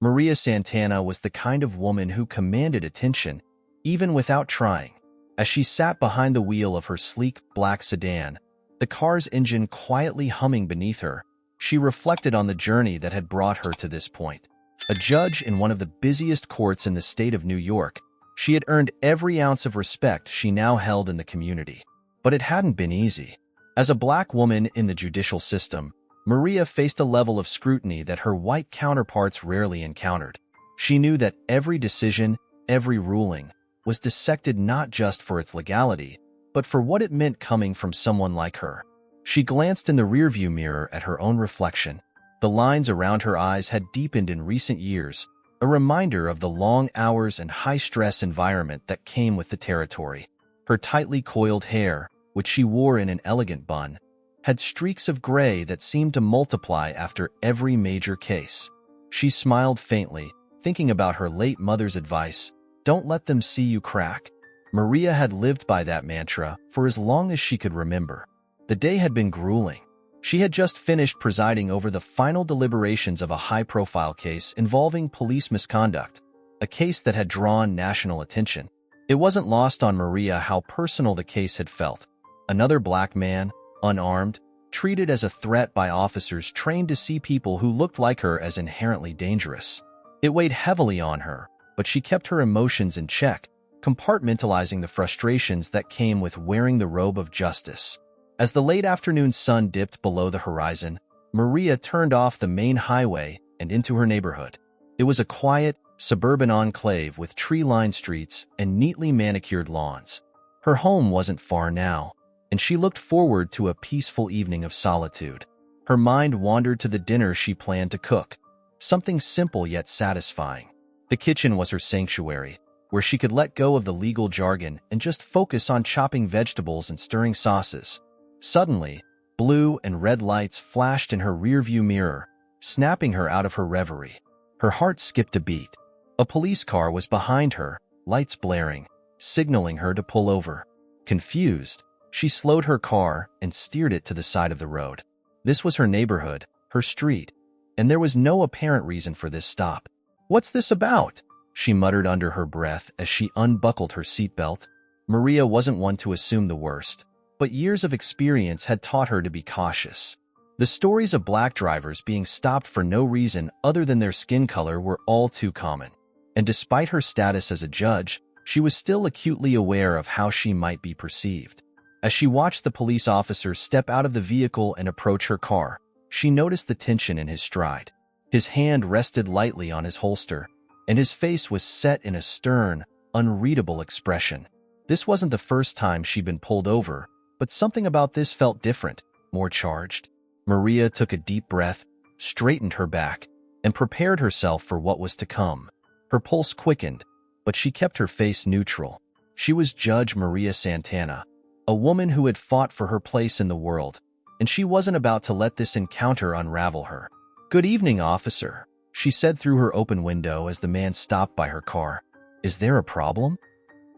Maria Santana was the kind of woman who commanded attention, even without trying. As she sat behind the wheel of her sleek black sedan, the car's engine quietly humming beneath her, she reflected on the journey that had brought her to this point. A judge in one of the busiest courts in the state of New York, she had earned every ounce of respect she now held in the community. But it hadn't been easy. As a black woman in the judicial system, Maria faced a level of scrutiny that her white counterparts rarely encountered. She knew that every decision, every ruling, was dissected not just for its legality, but for what it meant coming from someone like her. She glanced in the rearview mirror at her own reflection. The lines around her eyes had deepened in recent years, a reminder of the long hours and high-stress environment that came with the territory. Her tightly coiled hair, which she wore in an elegant bun, had streaks of gray that seemed to multiply after every major case. She smiled faintly, thinking about her late mother's advice, "Don't let them see you crack." Maria had lived by that mantra for as long as she could remember. The day had been grueling. She had just finished presiding over the final deliberations of a high-profile case involving police misconduct, a case that had drawn national attention. It wasn't lost on Maria how personal the case had felt. Another black man, unarmed, treated as a threat by officers trained to see people who looked like her as inherently dangerous. It weighed heavily on her, but she kept her emotions in check, compartmentalizing the frustrations that came with wearing the robe of justice. As the late afternoon sun dipped below the horizon, Maria turned off the main highway and into her neighborhood. It was a quiet, suburban enclave with tree-lined streets and neatly manicured lawns. Her home wasn't far now, and she looked forward to a peaceful evening of solitude. Her mind wandered to the dinner she planned to cook, something simple yet satisfying. The kitchen was her sanctuary, where she could let go of the legal jargon and just focus on chopping vegetables and stirring sauces. Suddenly, blue and red lights flashed in her rearview mirror, snapping her out of her reverie. Her heart skipped a beat. A police car was behind her, lights blaring, signaling her to pull over. Confused, she slowed her car and steered it to the side of the road. This was her neighborhood, her street, and there was no apparent reason for this stop. "What's this about?" she muttered under her breath as she unbuckled her seatbelt. Maria wasn't one to assume the worst, but years of experience had taught her to be cautious. The stories of black drivers being stopped for no reason other than their skin color were all too common. And despite her status as a judge, she was still acutely aware of how she might be perceived. As she watched the police officer step out of the vehicle and approach her car, she noticed the tension in his stride. His hand rested lightly on his holster, and his face was set in a stern, unreadable expression. This wasn't the first time she'd been pulled over, but something about this felt different, more charged. Maria took a deep breath, straightened her back, and prepared herself for what was to come. Her pulse quickened, but she kept her face neutral. She was Judge Maria Santana, a woman who had fought for her place in the world, and she wasn't about to let this encounter unravel her. "Good evening, officer," she said through her open window as the man stopped by her car. "Is there a problem?"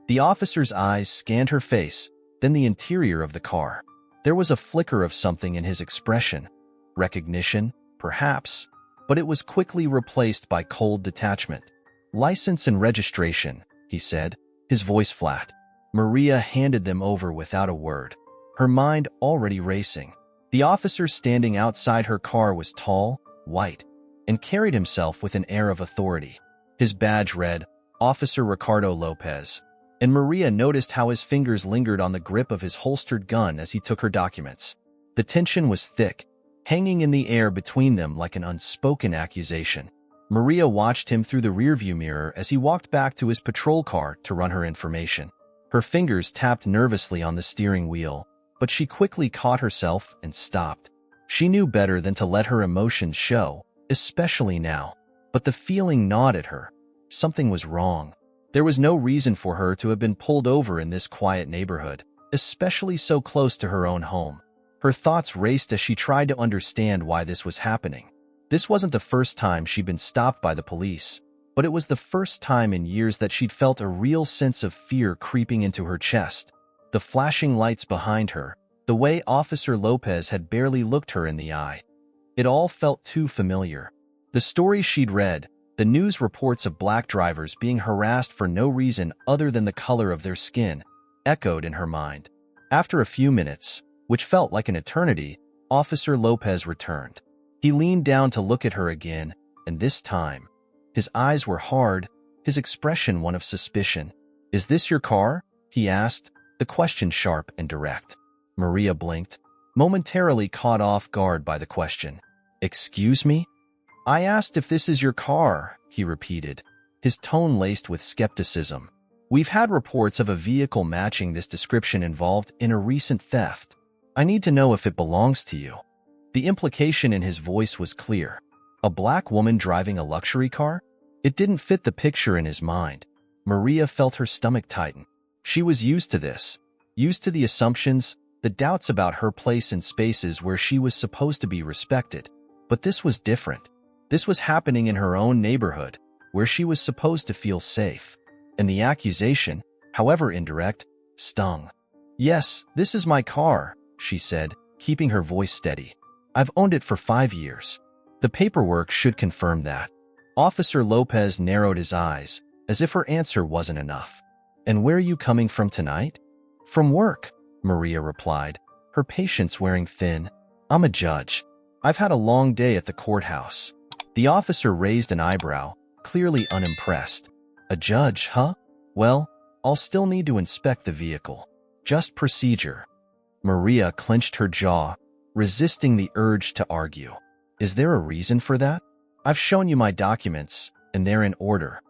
The officer's eyes scanned her face, then the interior of the car. There was a flicker of something in his expression. Recognition, perhaps, but it was quickly replaced by cold detachment. "License and registration," he said, his voice flat. Maria handed them over without a word, her mind already racing. The officer standing outside her car was tall, white, and carried himself with an air of authority. His badge read, "Officer Ricardo Lopez," and Maria noticed how his fingers lingered on the grip of his holstered gun as he took her documents. The tension was thick, hanging in the air between them like an unspoken accusation. Maria watched him through the rearview mirror as he walked back to his patrol car to run her information. Her fingers tapped nervously on the steering wheel, but she quickly caught herself and stopped. She knew better than to let her emotions show, especially now. But the feeling gnawed at her. Something was wrong. There was no reason for her to have been pulled over in this quiet neighborhood, especially so close to her own home. Her thoughts raced as she tried to understand why this was happening. This wasn't the first time she'd been stopped by the police, but it was the first time in years that she'd felt a real sense of fear creeping into her chest. The flashing lights behind her, the way Officer Lopez had barely looked her in the eye. It all felt too familiar. The stories she'd read, The news reports of black drivers being harassed for no reason other than the color of their skin echoed in her mind. After a few minutes, which felt like an eternity, Officer Lopez returned. He leaned down to look at her again, and this time, his eyes were hard, his expression one of suspicion. "Is this your car?" he asked, the question sharp and direct. Maria blinked, momentarily caught off guard by the question. "Excuse me?" "I asked if this is your car," he repeated, his tone laced with skepticism. "We've had reports of a vehicle matching this description involved in a recent theft. I need to know if it belongs to you." The implication in his voice was clear. A black woman driving a luxury car? It didn't fit the picture in his mind. Maria felt her stomach tighten. She was used to this, used to the assumptions, the doubts about her place in spaces where she was supposed to be respected. But this was different. This was happening in her own neighborhood, where she was supposed to feel safe. And the accusation, however indirect, stung. "Yes, this is my car," she said, keeping her voice steady. "I've owned it for 5 years. The paperwork should confirm that." Officer Lopez narrowed his eyes, as if her answer wasn't enough. "And where are you coming from tonight?" "From work," Maria replied, her patience wearing thin. "I'm a judge. I've had a long day at the courthouse." The officer raised an eyebrow, clearly unimpressed. "A judge, huh? Well, I'll still need to inspect the vehicle. Just procedure." Maria clenched her jaw, resisting the urge to argue. "Is there a reason for that? I've shown you my documents, and they're in order."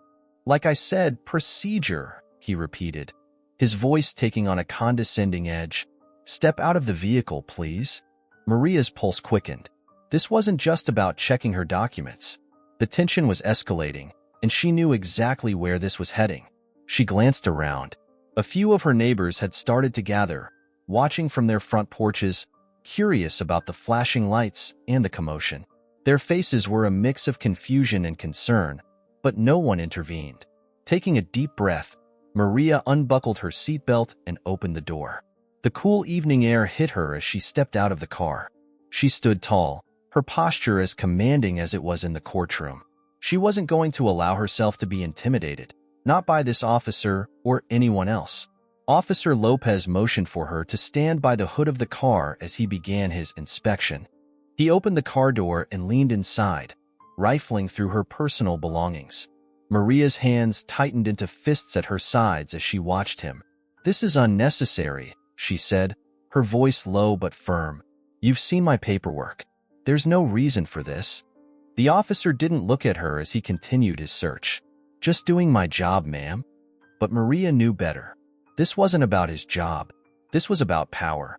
"Like I said, procedure," he repeated, his voice taking on a condescending edge. "Step out of the vehicle, please." Maria's pulse quickened. This wasn't just about checking her documents. The tension was escalating, and she knew exactly where this was heading. She glanced around. A few of her neighbors had started to gather, watching from their front porches, curious about the flashing lights and the commotion. Their faces were a mix of confusion and concern, but no one intervened. Taking a deep breath, Maria unbuckled her seatbelt and opened the door. The cool evening air hit her as she stepped out of the car. She stood tall, her posture as commanding as it was in the courtroom. She wasn't going to allow herself to be intimidated, not by this officer or anyone else. Officer Lopez motioned for her to stand by the hood of the car as he began his inspection. He opened the car door and leaned inside, rifling through her personal belongings. Maria's hands tightened into fists at her sides as she watched him. "This is unnecessary," she said, her voice low but firm. "You've seen my paperwork. There's no reason for this." The officer didn't look at her as he continued his search. "Just doing my job, ma'am." But Maria knew better. This wasn't about his job. This was about power.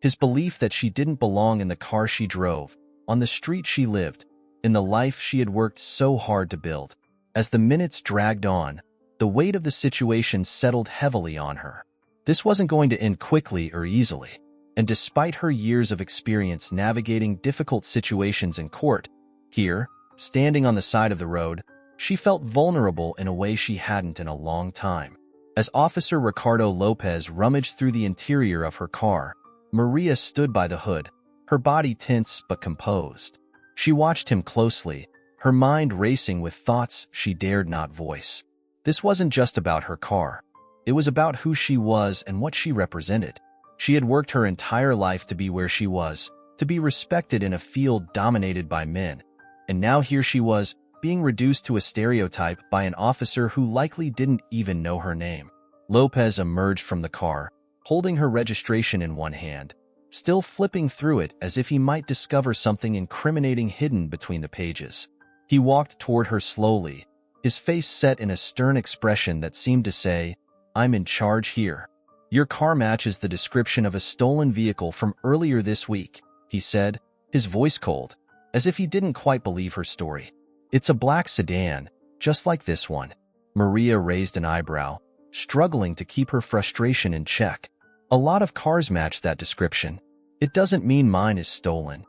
His belief that she didn't belong in the car she drove, on the street she lived, in the life she had worked so hard to build. As the minutes dragged on, the weight of the situation settled heavily on her. This wasn't going to end quickly or easily. And despite her years of experience navigating difficult situations in court, here, standing on the side of the road, she felt vulnerable in a way she hadn't in a long time. As Officer Ricardo Lopez rummaged through the interior of her car, Maria stood by the hood, her body tense but composed. She watched him closely, her mind racing with thoughts she dared not voice. This wasn't just about her car. It was about who she was and what she represented. She had worked her entire life to be where she was, to be respected in a field dominated by men. And now here she was, being reduced to a stereotype by an officer who likely didn't even know her name. Lopez emerged from the car, holding her registration in one hand, still flipping through it as if he might discover something incriminating hidden between the pages. He walked toward her slowly, his face set in a stern expression that seemed to say, "I'm in charge here." "Your car matches the description of a stolen vehicle from earlier this week," he said, his voice cold, as if he didn't quite believe her story. "It's a black sedan, just like this one." Maria raised an eyebrow, struggling to keep her frustration in check. "A lot of cars match that description. It doesn't mean mine is stolen."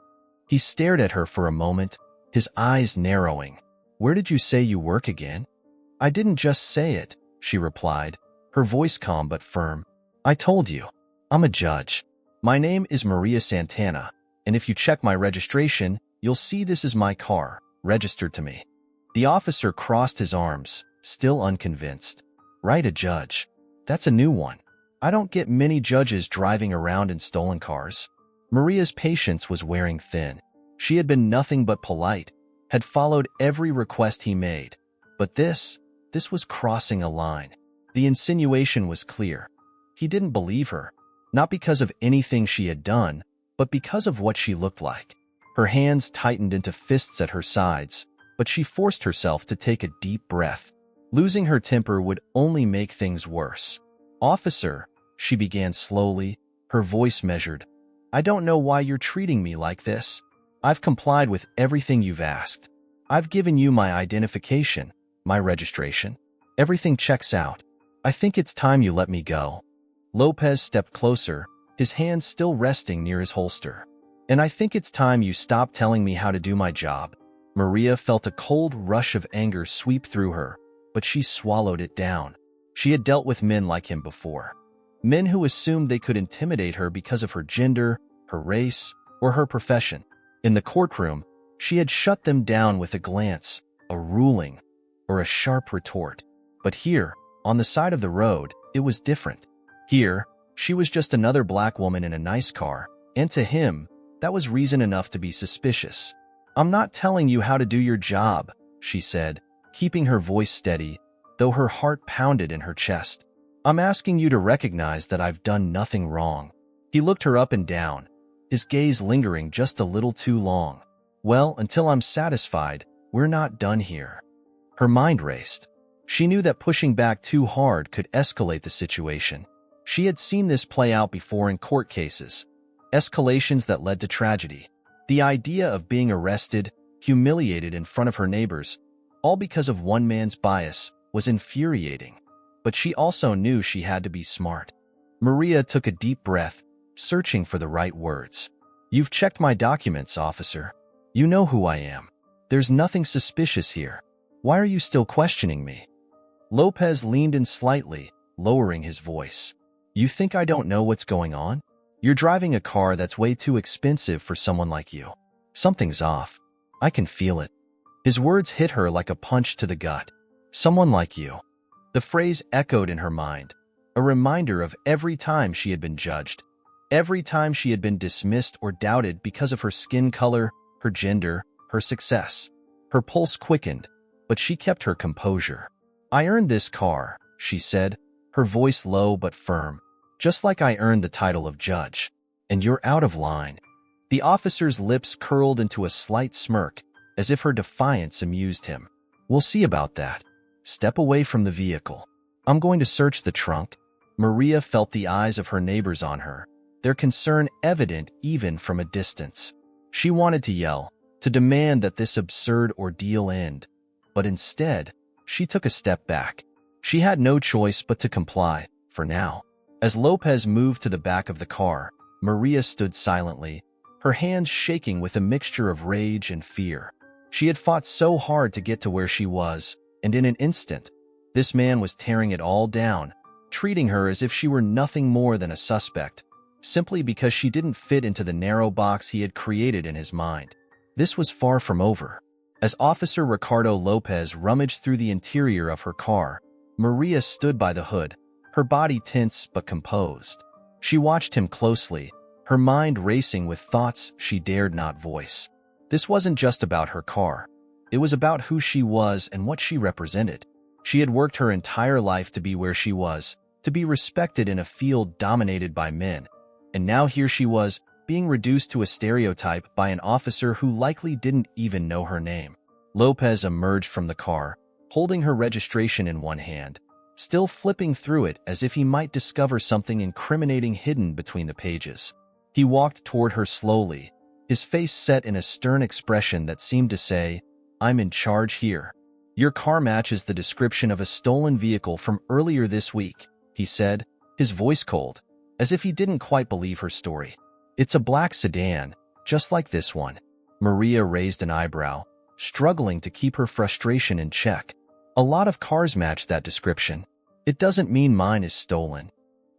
He stared at her for a moment, his eyes narrowing. "Where did you say you work again?" "I didn't just say it," she replied, her voice calm but firm. "I told you. I'm a judge. My name is Maria Santana, and if you check my registration, you'll see this is my car, registered to me." The officer crossed his arms, still unconvinced. Right, a judge. That's a new one. I don't get many judges driving around in stolen cars. Maria's patience was wearing thin. She had been nothing but polite, had followed every request he made. But this was crossing a line. The insinuation was clear. He didn't believe her, not because of anything she had done, but because of what she looked like. Her hands tightened into fists at her sides, but she forced herself to take a deep breath. Losing her temper would only make things worse. "Officer," she began slowly, her voice measured. "I don't know why you're treating me like this. I've complied with everything you've asked. I've given you my identification, my registration. Everything checks out. I think it's time you let me go." Lopez stepped closer, his hands still resting near his holster. "And I think it's time you stop telling me how to do my job." Maria felt a cold rush of anger sweep through her, but she swallowed it down. She had dealt with men like him before. Men who assumed they could intimidate her because of her gender, her race, or her profession. In the courtroom, she had shut them down with a glance, a ruling, or a sharp retort. But here, on the side of the road, it was different. Here, she was just another black woman in a nice car, and to him, that was reason enough to be suspicious. "I'm not telling you how to do your job," she said, keeping her voice steady, though her heart pounded in her chest. "I'm asking you to recognize that I've done nothing wrong." He looked her up and down, his gaze lingering just a little too long. "Well, until I'm satisfied, we're not done here." Her mind raced. She knew that pushing back too hard could escalate the situation. She had seen this play out before in court cases, escalations that led to tragedy. The idea of being arrested, humiliated in front of her neighbors, all because of one man's bias, was infuriating. But she also knew she had to be smart. Maria took a deep breath, searching for the right words. "You've checked my documents, officer. You know who I am. There's nothing suspicious here. Why are you still questioning me?" Lopez leaned in slightly, lowering his voice. "You think I don't know what's going on? You're driving a car that's way too expensive for someone like you. Something's off. I can feel it." His words hit her like a punch to the gut. "Someone like you." The phrase echoed in her mind, a reminder of every time she had been judged, every time she had been dismissed or doubted because of her skin color, her gender, her success. Her pulse quickened, but she kept her composure. "I earned this car," she said, her voice low but firm, "just like I earned the title of judge. And you're out of line." The officer's lips curled into a slight smirk, as if her defiance amused him. "We'll see about that. Step away from the vehicle. I'm going to search the trunk." Maria felt the eyes of her neighbors on her, their concern evident even from a distance. She wanted to yell, to demand that this absurd ordeal end. But instead, she took a step back. She had no choice but to comply, for now. As Lopez moved to the back of the car, Maria stood silently, her hands shaking with a mixture of rage and fear. She had fought so hard to get to where she was, and in an instant, this man was tearing it all down, treating her as if she were nothing more than a suspect, simply because she didn't fit into the narrow box he had created in his mind. This was far from over. As Officer Ricardo Lopez rummaged through the interior of her car, Maria stood by the hood, her body tense but composed. She watched him closely, her mind racing with thoughts she dared not voice. This wasn't just about her car. It was about who she was and what she represented. She had worked her entire life to be where she was, to be respected in a field dominated by men. And now here she was, being reduced to a stereotype by an officer who likely didn't even know her name. Lopez emerged from the car, holding her registration in one hand, still flipping through it as if he might discover something incriminating hidden between the pages. He walked toward her slowly, his face set in a stern expression that seemed to say, "I'm in charge here." "Your car matches the description of a stolen vehicle from earlier this week," he said, his voice cold, as if he didn't quite believe her story. "It's a black sedan, just like this one." Maria raised an eyebrow, struggling to keep her frustration in check. "A lot of cars match that description. It doesn't mean mine is stolen."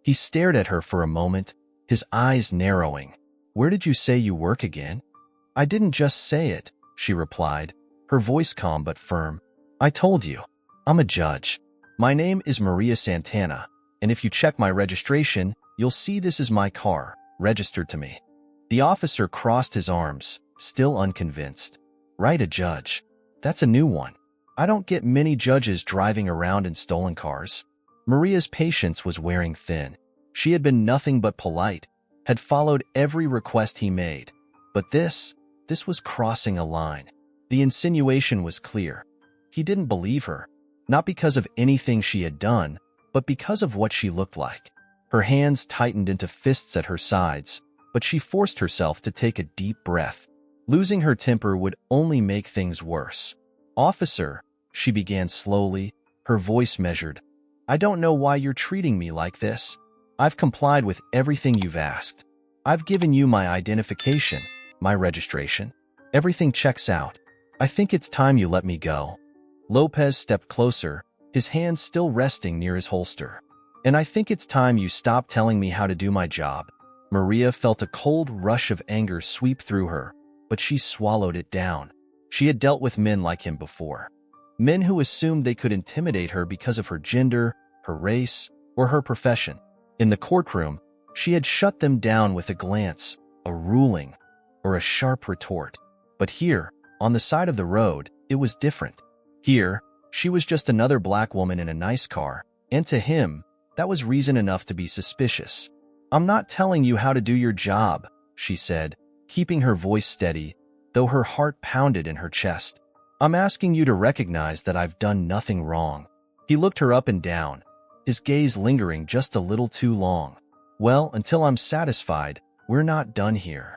He stared at her for a moment, his eyes narrowing. "Where did you say you work again?" "I didn't just say it," she replied, her voice calm but firm. "I told you, I'm a judge. My name is Maria Santana, and if you check my registration, you'll see this is my car, registered to me." The officer crossed his arms, still unconvinced. "Right, a judge. That's a new one. I don't get many judges driving around in stolen cars." Maria's patience was wearing thin. She had been nothing but polite, had followed every request he made. But this was crossing a line. The insinuation was clear. He didn't believe her, not because of anything she had done, but because of what she looked like. Her hands tightened into fists at her sides, but she forced herself to take a deep breath. Losing her temper would only make things worse. "Officer," she began slowly, her voice measured, "I don't know why you're treating me like this. I've complied with everything you've asked. I've given you my identification, my registration. Everything checks out. I think it's time you let me go." Lopez stepped closer, his hands still resting near his holster. "And I think it's time you stop telling me how to do my job." Maria felt a cold rush of anger sweep through her, but she swallowed it down. She had dealt with men like him before. Men who assumed they could intimidate her because of her gender, her race, or her profession. In the courtroom, she had shut them down with a glance, a ruling, or a sharp retort. But here, on the side of the road, it was different. Here, she was just another black woman in a nice car, and to him, that was reason enough to be suspicious. "I'm not telling you how to do your job," she said, keeping her voice steady, though her heart pounded in her chest. "I'm asking you to recognize that I've done nothing wrong." He looked her up and down, his gaze lingering just a little too long. "Well, until I'm satisfied, we're not done here."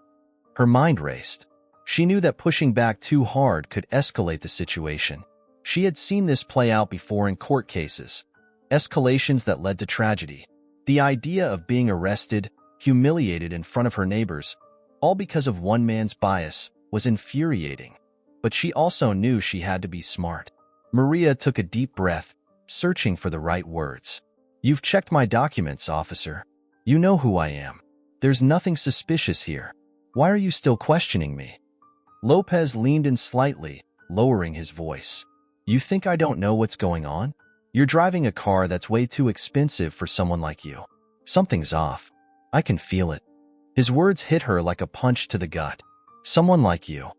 Her mind raced. She knew that pushing back too hard could escalate the situation. She had seen this play out before in court cases, escalations that led to tragedy. The idea of being arrested, humiliated in front of her neighbors, all because of one man's bias, was infuriating. But she also knew she had to be smart. Maria took a deep breath, searching for the right words. "You've checked my documents, officer. You know who I am. There's nothing suspicious here. Why are you still questioning me?" Lopez leaned in slightly, lowering his voice. "You think I don't know what's going on? You're driving a car that's way too expensive for someone like you. Something's off. I can feel it." His words hit her like a punch to the gut. "Someone like you."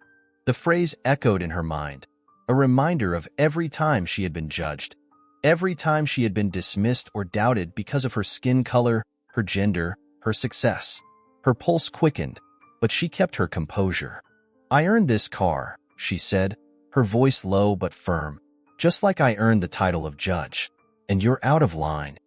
The phrase echoed in her mind, a reminder of every time she had been judged, every time she had been dismissed or doubted because of her skin color, her gender, her success. Her pulse quickened, but she kept her composure. "I earned this car," she said, her voice low but firm, "just like I earned the title of judge. And you're out of line."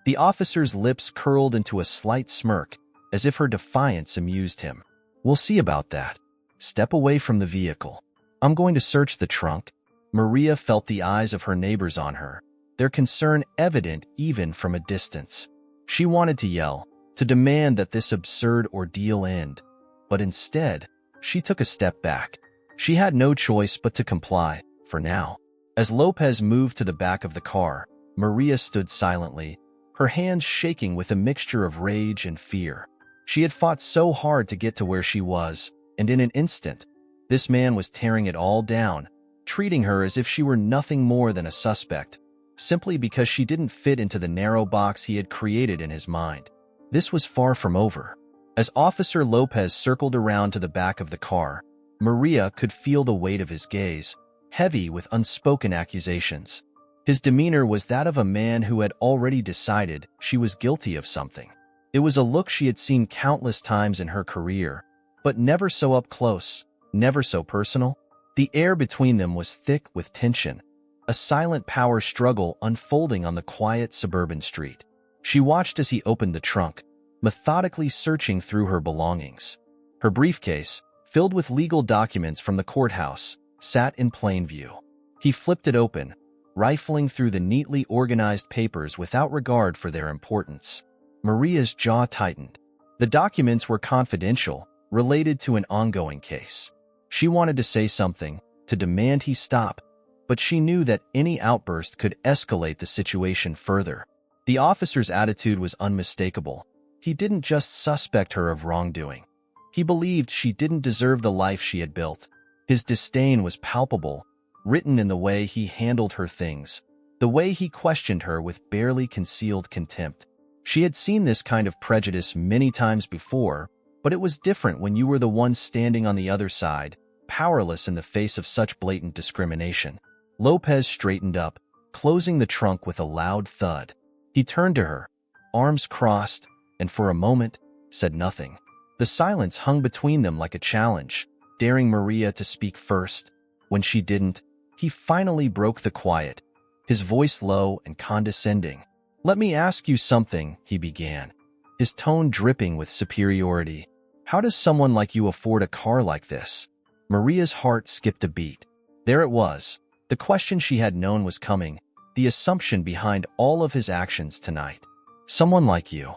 The officer's lips curled into a slight smirk, as if her defiance amused him. "We'll see about that. Step away from the vehicle. I'm going to search the trunk." Maria felt the eyes of her neighbors on her, their concern evident even from a distance. She wanted to yell, to demand that this absurd ordeal end. But instead, she took a step back. She had no choice but to comply, for now. As Lopez moved to the back of the car, Maria stood silently, her hands shaking with a mixture of rage and fear. She had fought so hard to get to where she was, and in an instant, this man was tearing it all down, treating her as if she were nothing more than a suspect, simply because she didn't fit into the narrow box he had created in his mind. This was far from over. As Officer Lopez circled around to the back of the car, Maria could feel the weight of his gaze, heavy with unspoken accusations. His demeanor was that of a man who had already decided she was guilty of something. It was a look she had seen countless times in her career, but never so up close, never so personal. The air between them was thick with tension, a silent power struggle unfolding on the quiet suburban street. She watched as he opened the trunk, methodically searching through her belongings. Her briefcase, filled with legal documents from the courthouse, sat in plain view. He flipped it open, rifling through the neatly organized papers without regard for their importance. Maria's jaw tightened. The documents were confidential, related to an ongoing case. She wanted to say something, to demand he stop, but she knew that any outburst could escalate the situation further. The officer's attitude was unmistakable. He didn't just suspect her of wrongdoing. He believed she didn't deserve the life she had built. His disdain was palpable, written in the way he handled her things, the way he questioned her with barely concealed contempt. She had seen this kind of prejudice many times before, but it was different when you were the one standing on the other side, powerless in the face of such blatant discrimination. Lopez straightened up, closing the trunk with a loud thud. He turned to her, arms crossed, and for a moment, said nothing. The silence hung between them like a challenge, daring Maria to speak first. When she didn't, he finally broke the quiet, his voice low and condescending. "Let me ask you something," he began, his tone dripping with superiority. "How does someone like you afford a car like this?" Maria's heart skipped a beat. There it was, the question she had known was coming, the assumption behind all of his actions tonight. "Someone like you."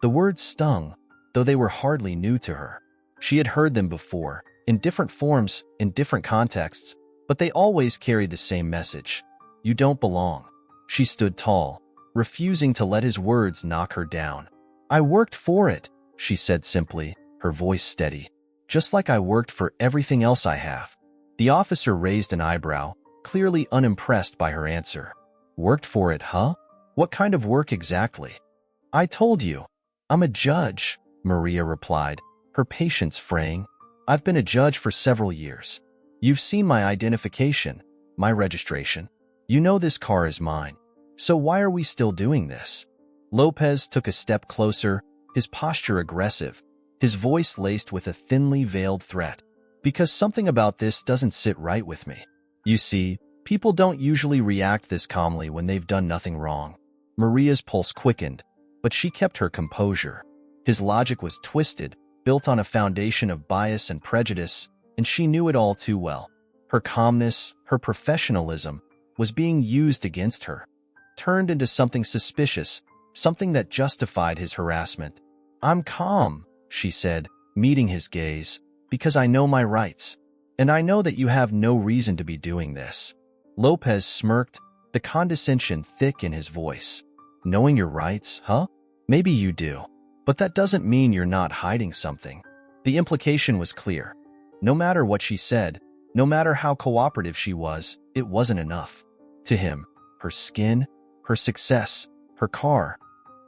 The words stung, though they were hardly new to her. She had heard them before, in different forms, in different contexts, but they always carried the same message. You don't belong. She stood tall, refusing to let his words knock her down. "I worked for it," she said simply, her voice steady. "Just like I worked for everything else I have." The officer raised an eyebrow, clearly unimpressed by her answer. "Worked for it, huh? What kind of work exactly?" "I told you. I'm a judge," Maria replied, her patience fraying. "I've been a judge for several years. You've seen my identification, my registration. You know this car is mine. So why are we still doing this?" Lopez took a step closer, his posture aggressive, his voice laced with a thinly veiled threat. "Because something about this doesn't sit right with me. You see, people don't usually react this calmly when they've done nothing wrong." Maria's pulse quickened, but she kept her composure. His logic was twisted, built on a foundation of bias and prejudice, and she knew it all too well. Her calmness, her professionalism, was being used against her, turned into something suspicious, something that justified his harassment. "I'm calm," she said, meeting his gaze, "because I know my rights, and I know that you have no reason to be doing this." Lopez smirked, the condescension thick in his voice. "Knowing your rights, huh? Maybe you do. But that doesn't mean you're not hiding something." The implication was clear. No matter what she said, no matter how cooperative she was, it wasn't enough. To him, her skin, her success, her car,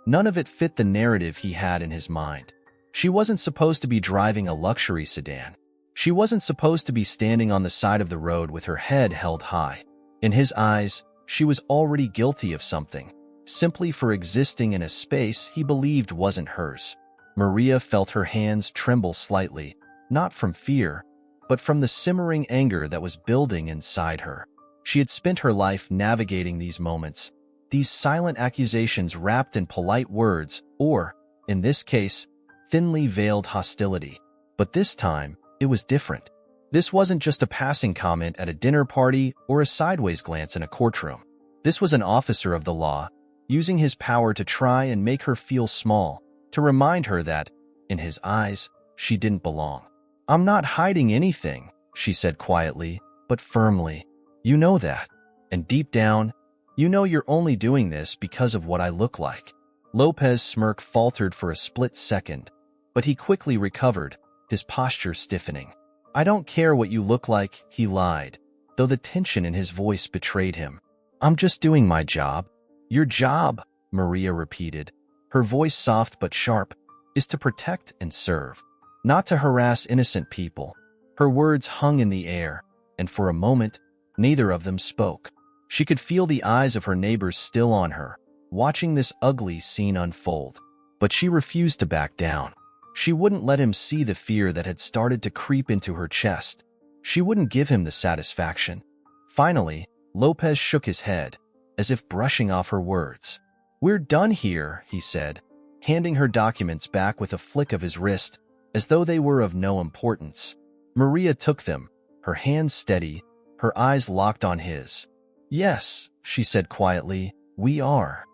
none of it fit the narrative he had in his mind. She wasn't supposed to be driving a luxury sedan. She wasn't supposed to be standing on the side of the road with her head held high. In his eyes, she was already guilty of something, simply for existing in a space he believed wasn't hers. Maria felt her hands tremble slightly, not from fear, but from the simmering anger that was building inside her. She had spent her life navigating these moments, these silent accusations wrapped in polite words, or, in this case, thinly veiled hostility. But this time, it was different. This wasn't just a passing comment at a dinner party or a sideways glance in a courtroom. This was an officer of the law, using his power to try and make her feel small, to remind her that, in his eyes, she didn't belong. "I'm not hiding anything," she said quietly, but firmly. "You know that. And deep down, you know you're only doing this because of what I look like." Lopez's smirk faltered for a split second, but he quickly recovered, his posture stiffening. "I don't care what you look like," he lied, though the tension in his voice betrayed him. "I'm just doing my job." "Your job," Maria repeated, her voice soft but sharp, "is to protect and serve, not to harass innocent people." Her words hung in the air, and for a moment, neither of them spoke. She could feel the eyes of her neighbors still on her, watching this ugly scene unfold. But she refused to back down. She wouldn't let him see the fear that had started to creep into her chest. She wouldn't give him the satisfaction. Finally, Lopez shook his head, as if brushing off her words. "We're done here," he said, handing her documents back with a flick of his wrist, as though they were of no importance. Maria took them, her hands steady, her eyes locked on his. "Yes," she said quietly, "we are."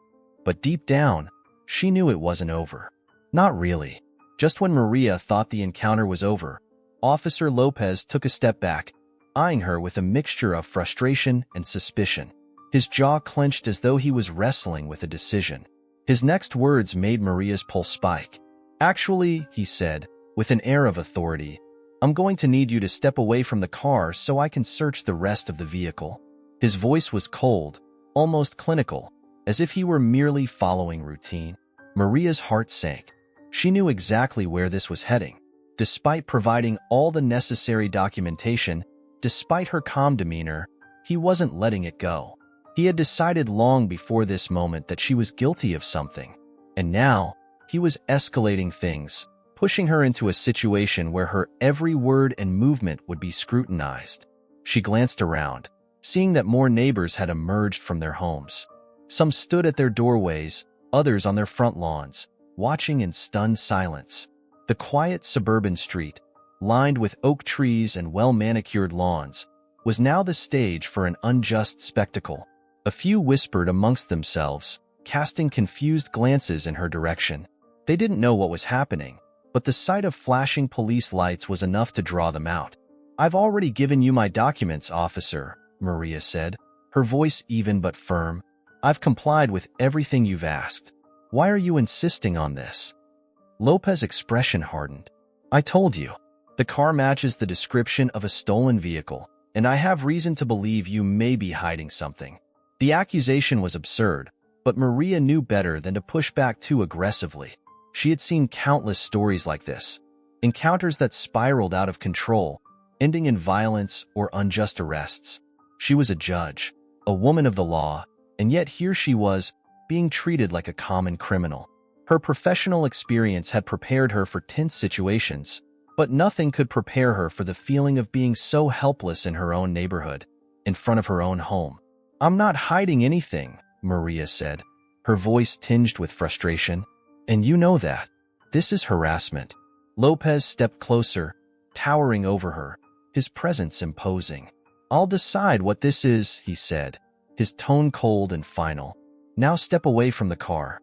But deep down, she knew it wasn't over. Not really. Just when Maria thought the encounter was over, Officer Lopez took a step back, eyeing her with a mixture of frustration and suspicion. His jaw clenched as though he was wrestling with a decision. His next words made Maria's pulse spike. "Actually," he said, with an air of authority, I'm going to need you to step away from the car so I can search the rest of the vehicle." His voice was cold, almost clinical, as if he were merely following routine. Maria's heart sank. She knew exactly where this was heading. Despite providing all the necessary documentation, despite her calm demeanor, he wasn't letting it go. He had decided long before this moment that she was guilty of something. And now, he was escalating things, pushing her into a situation where her every word and movement would be scrutinized. She glanced around, seeing that more neighbors had emerged from their homes. Some stood at their doorways, others on their front lawns, watching in stunned silence. The quiet suburban street, lined with oak trees and well-manicured lawns, was now the stage for an unjust spectacle. A few whispered amongst themselves, casting confused glances in her direction. They didn't know what was happening, but the sight of flashing police lights was enough to draw them out. "I've already given you my documents, officer," Maria said, her voice even but firm. "I've complied with everything you've asked. Why are you insisting on this?" Lopez's expression hardened. "I told you. The car matches the description of a stolen vehicle, and I have reason to believe you may be hiding something." The accusation was absurd, but Maria knew better than to push back too aggressively. She had seen countless stories like this, encounters that spiraled out of control, ending in violence or unjust arrests. She was a judge, a woman of the law, and yet here she was, being treated like a common criminal. Her professional experience had prepared her for tense situations, but nothing could prepare her for the feeling of being so helpless in her own neighborhood, in front of her own home. "I'm not hiding anything," Maria said, her voice tinged with frustration. "And you know that. This is harassment." Lopez stepped closer, towering over her, his presence imposing. "I'll decide what this is," he said, his tone cold and final. "Now step away from the car."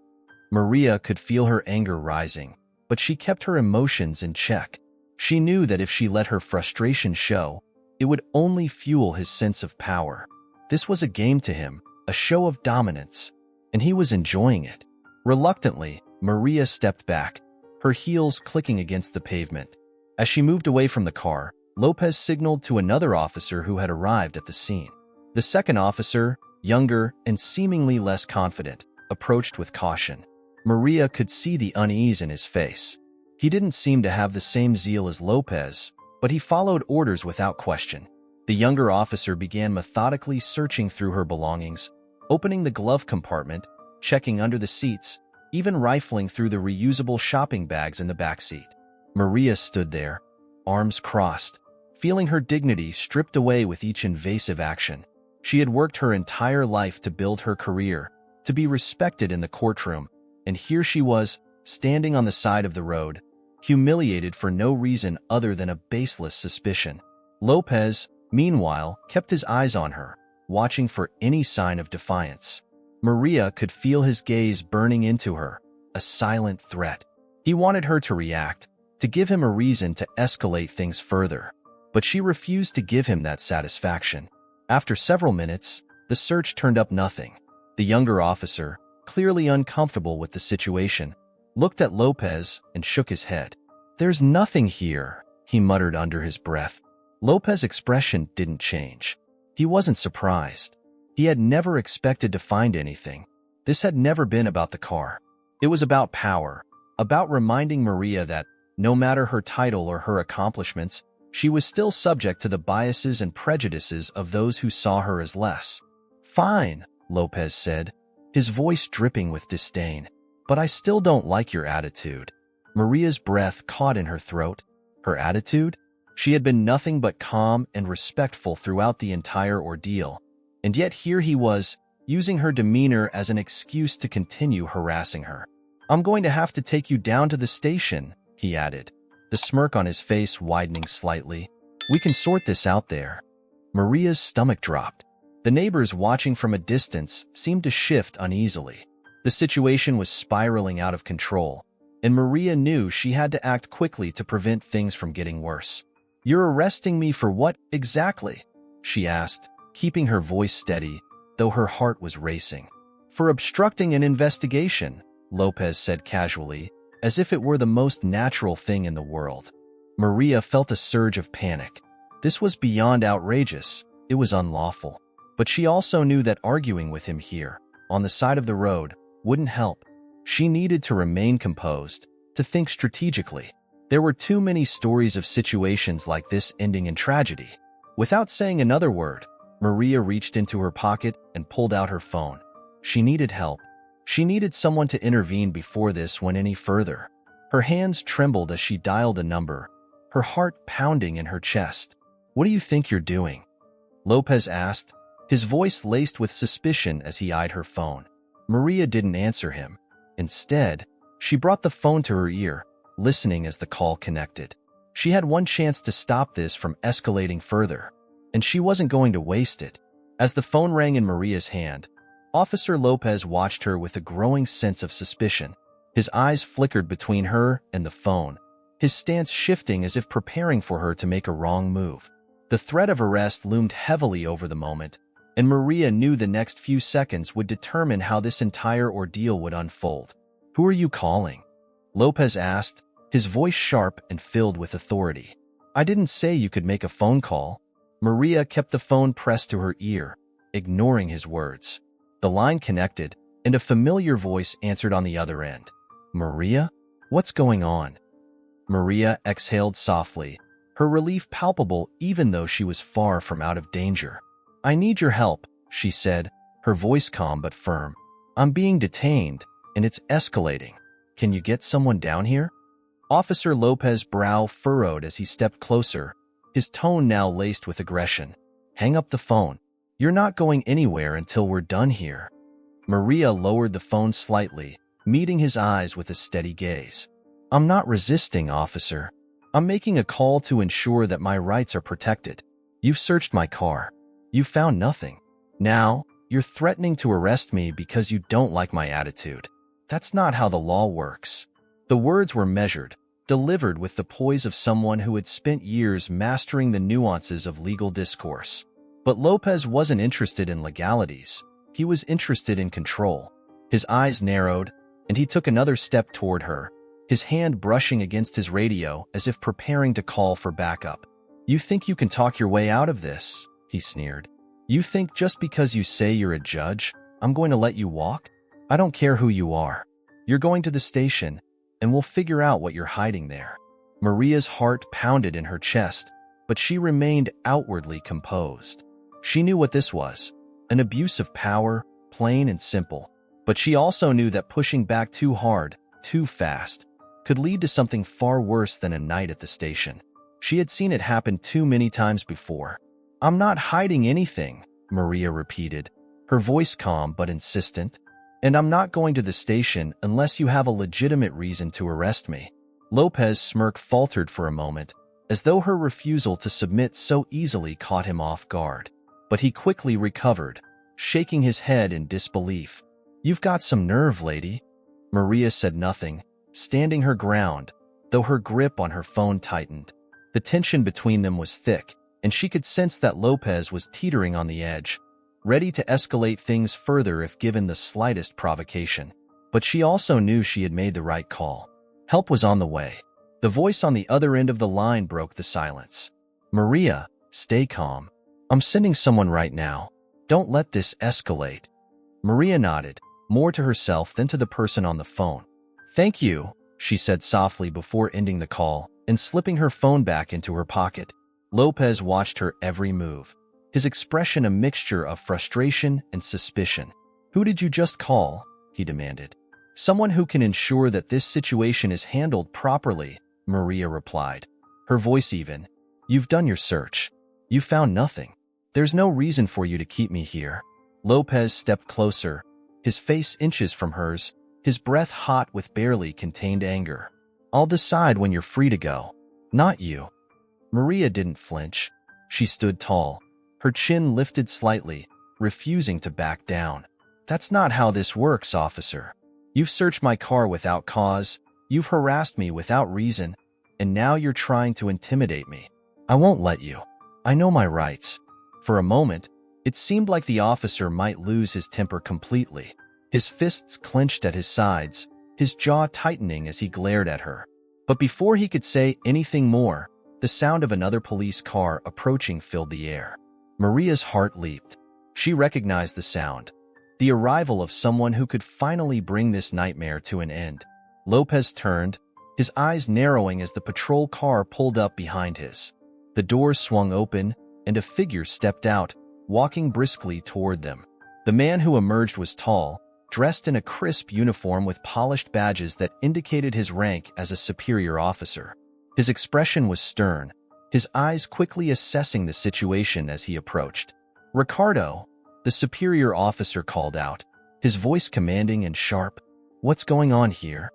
Maria could feel her anger rising, but she kept her emotions in check. She knew that if she let her frustration show, it would only fuel his sense of power. This was a game to him, a show of dominance, and he was enjoying it. Reluctantly, Maria stepped back, her heels clicking against the pavement. As she moved away from the car, Lopez signaled to another officer who had arrived at the scene. The second officer, younger and seemingly less confident, approached with caution. Maria could see the unease in his face. He didn't seem to have the same zeal as Lopez, but he followed orders without question. The younger officer began methodically searching through her belongings, opening the glove compartment, checking under the seats, even rifling through the reusable shopping bags in the back seat. Maria stood there, arms crossed, feeling her dignity stripped away with each invasive action. She had worked her entire life to build her career, to be respected in the courtroom, and here she was, standing on the side of the road, humiliated for no reason other than a baseless suspicion. Lopez, meanwhile, kept his eyes on her, watching for any sign of defiance. Maria could feel his gaze burning into her, a silent threat. He wanted her to react, to give him a reason to escalate things further, but she refused to give him that satisfaction. After several minutes, the search turned up nothing. The younger officer, clearly uncomfortable with the situation, looked at Lopez and shook his head. "There's nothing here," he muttered under his breath. Lopez's expression didn't change. He wasn't surprised. He had never expected to find anything. This had never been about the car. It was about power, about reminding Maria that, no matter her title or her accomplishments, she was still subject to the biases and prejudices of those who saw her as less. "Fine," Lopez said, his voice dripping with disdain. "But I still don't like your attitude." Maria's breath caught in her throat. Her attitude? She had been nothing but calm and respectful throughout the entire ordeal. And yet here he was, using her demeanor as an excuse to continue harassing her. "I'm going to have to take you down to the station," he added, the smirk on his face widening slightly. "We can sort this out there." Maria's stomach dropped. The neighbors watching from a distance seemed to shift uneasily. The situation was spiraling out of control, and Maria knew she had to act quickly to prevent things from getting worse. "You're arresting me for what, exactly?" she asked, keeping her voice steady, though her heart was racing. "For obstructing an investigation," Lopez said casually, as if it were the most natural thing in the world. Maria felt a surge of panic. This was beyond outrageous. It was unlawful. But she also knew that arguing with him here, on the side of the road, wouldn't help. She needed to remain composed, to think strategically. There were too many stories of situations like this ending in tragedy. Without saying another word, Maria reached into her pocket and pulled out her phone. She needed help. She needed someone to intervene before this went any further. Her hands trembled as she dialed a number, her heart pounding in her chest. "What do you think you're doing?" Lopez asked, his voice laced with suspicion as he eyed her phone. Maria didn't answer him. Instead, she brought the phone to her ear, listening as the call connected. She had one chance to stop this from escalating further, and she wasn't going to waste it. As the phone rang in Maria's hand, Officer Lopez watched her with a growing sense of suspicion. His eyes flickered between her and the phone, his stance shifting as if preparing for her to make a wrong move. The threat of arrest loomed heavily over the moment, and Maria knew the next few seconds would determine how this entire ordeal would unfold. "Who are you calling?" Lopez asked, his voice sharp and filled with authority. "I didn't say you could make a phone call." Maria kept the phone pressed to her ear, ignoring his words. The line connected, and a familiar voice answered on the other end. "Maria? What's going on?" Maria exhaled softly, her relief palpable even though she was far from out of danger. "I need your help," she said, her voice calm but firm. "I'm being detained, and it's escalating. Can you get someone down here?" Officer Lopez's brow furrowed as he stepped closer, his tone now laced with aggression. "Hang up the phone. You're not going anywhere until we're done here." Maria lowered the phone slightly, meeting his eyes with a steady gaze. "I'm not resisting, officer. I'm making a call to ensure that my rights are protected. You've searched my car. You found nothing. Now, you're threatening to arrest me because you don't like my attitude. That's not how the law works." The words were measured, delivered with the poise of someone who had spent years mastering the nuances of legal discourse. But Lopez wasn't interested in legalities. He was interested in control. His eyes narrowed, and he took another step toward her, his hand brushing against his radio as if preparing to call for backup. "You think you can talk your way out of this?" he sneered. "You think just because you say you're a judge, I'm going to let you walk? I don't care who you are. You're going to the station, and we'll figure out what you're hiding there." Maria's heart pounded in her chest, but she remained outwardly composed. She knew what this was, an abuse of power, plain and simple. But she also knew that pushing back too hard, too fast, could lead to something far worse than a night at the station. She had seen it happen too many times before. "I'm not hiding anything," Maria repeated, her voice calm but insistent. "And I'm not going to the station unless you have a legitimate reason to arrest me." Lopez's smirk faltered for a moment, as though her refusal to submit so easily caught him off guard. But he quickly recovered, shaking his head in disbelief. "You've got some nerve, lady." Maria said nothing, standing her ground, though her grip on her phone tightened. The tension between them was thick, and she could sense that Lopez was teetering on the edge, ready to escalate things further if given the slightest provocation. But she also knew she had made the right call. Help was on the way. The voice on the other end of the line broke the silence. "Maria, stay calm. I'm sending someone right now. Don't let this escalate." Maria nodded, more to herself than to the person on the phone. "Thank you," she said softly before ending the call and slipping her phone back into her pocket. Lopez watched her every move, his expression a mixture of frustration and suspicion. "Who did you just call?" he demanded. "Someone who can ensure that this situation is handled properly," Maria replied, her voice even. "You've done your search. You found nothing. There's no reason for you to keep me here." Lopez stepped closer, his face inches from hers, his breath hot with barely contained anger. "I'll decide when you're free to go. Not you." Maria didn't flinch. She stood tall, her chin lifted slightly, refusing to back down. "That's not how this works, officer. You've searched my car without cause, you've harassed me without reason, and now you're trying to intimidate me. I won't let you. I know my rights." For a moment, it seemed like the officer might lose his temper completely. His fists clenched at his sides, his jaw tightening as he glared at her. But before he could say anything more, the sound of another police car approaching filled the air. Maria's heart leaped. She recognized the sound, the arrival of someone who could finally bring this nightmare to an end. Lopez turned, his eyes narrowing as the patrol car pulled up behind his. The doors swung open, and a figure stepped out, walking briskly toward them. The man who emerged was tall, dressed in a crisp uniform with polished badges that indicated his rank as a superior officer. His expression was stern, his eyes quickly assessing the situation as he approached. "Ricardo," the superior officer called out, his voice commanding and sharp. "What's going on here?"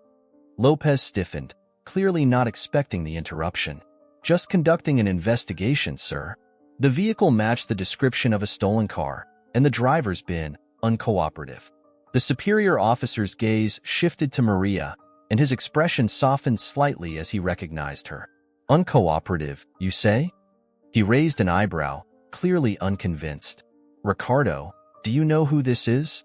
Lopez stiffened, clearly not expecting the interruption. "Just conducting an investigation, sir." The vehicle matched the description of a stolen car, and the driver's been uncooperative. The superior officer's gaze shifted to Maria, and his expression softened slightly as he recognized her. "Uncooperative, you say?" He raised an eyebrow, clearly unconvinced. "Ricardo, do you know who this is?"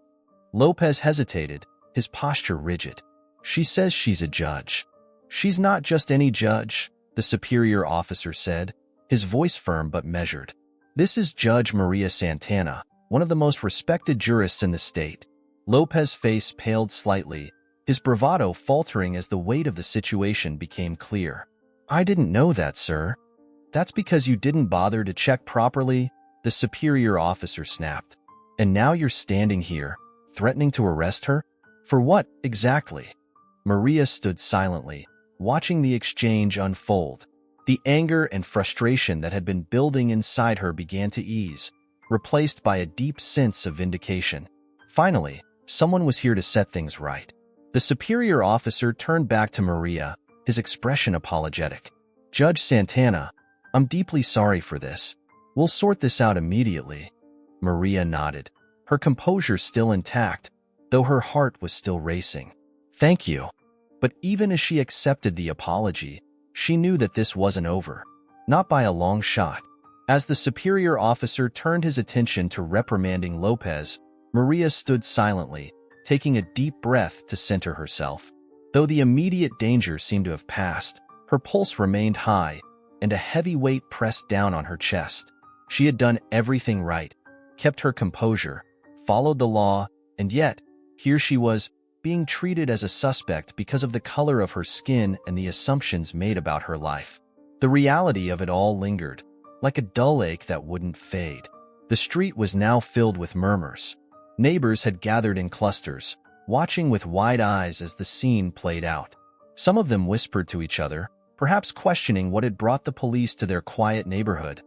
Lopez hesitated, his posture rigid. "She says she's a judge." "She's not just any judge," the superior officer said, his voice firm but measured. "This is Judge Maria Santana, one of the most respected jurists in the state." Lopez's face paled slightly, his bravado faltering as the weight of the situation became clear. "I didn't know that, sir." "That's because you didn't bother to check properly," the superior officer snapped. "And now you're standing here, threatening to arrest her? For what, exactly?" Maria stood silently, watching the exchange unfold. The anger and frustration that had been building inside her began to ease, replaced by a deep sense of vindication. Finally, someone was here to set things right. The superior officer turned back to Maria, his expression apologetic. "Judge Santana, I'm deeply sorry for this. We'll sort this out immediately." Maria nodded, her composure still intact, though her heart was still racing. "Thank you." But even as she accepted the apology, she knew that this wasn't over. Not by a long shot. As the superior officer turned his attention to reprimanding Lopez, Maria stood silently, taking a deep breath to center herself. Though the immediate danger seemed to have passed, her pulse remained high, and a heavy weight pressed down on her chest. She had done everything right, kept her composure, followed the law, and yet, here she was, being treated as a suspect because of the color of her skin and the assumptions made about her life. The reality of it all lingered, like a dull ache that wouldn't fade. The street was now filled with murmurs. Neighbors had gathered in clusters, watching with wide eyes as the scene played out. Some of them whispered to each other, perhaps questioning what had brought the police to their quiet neighborhood.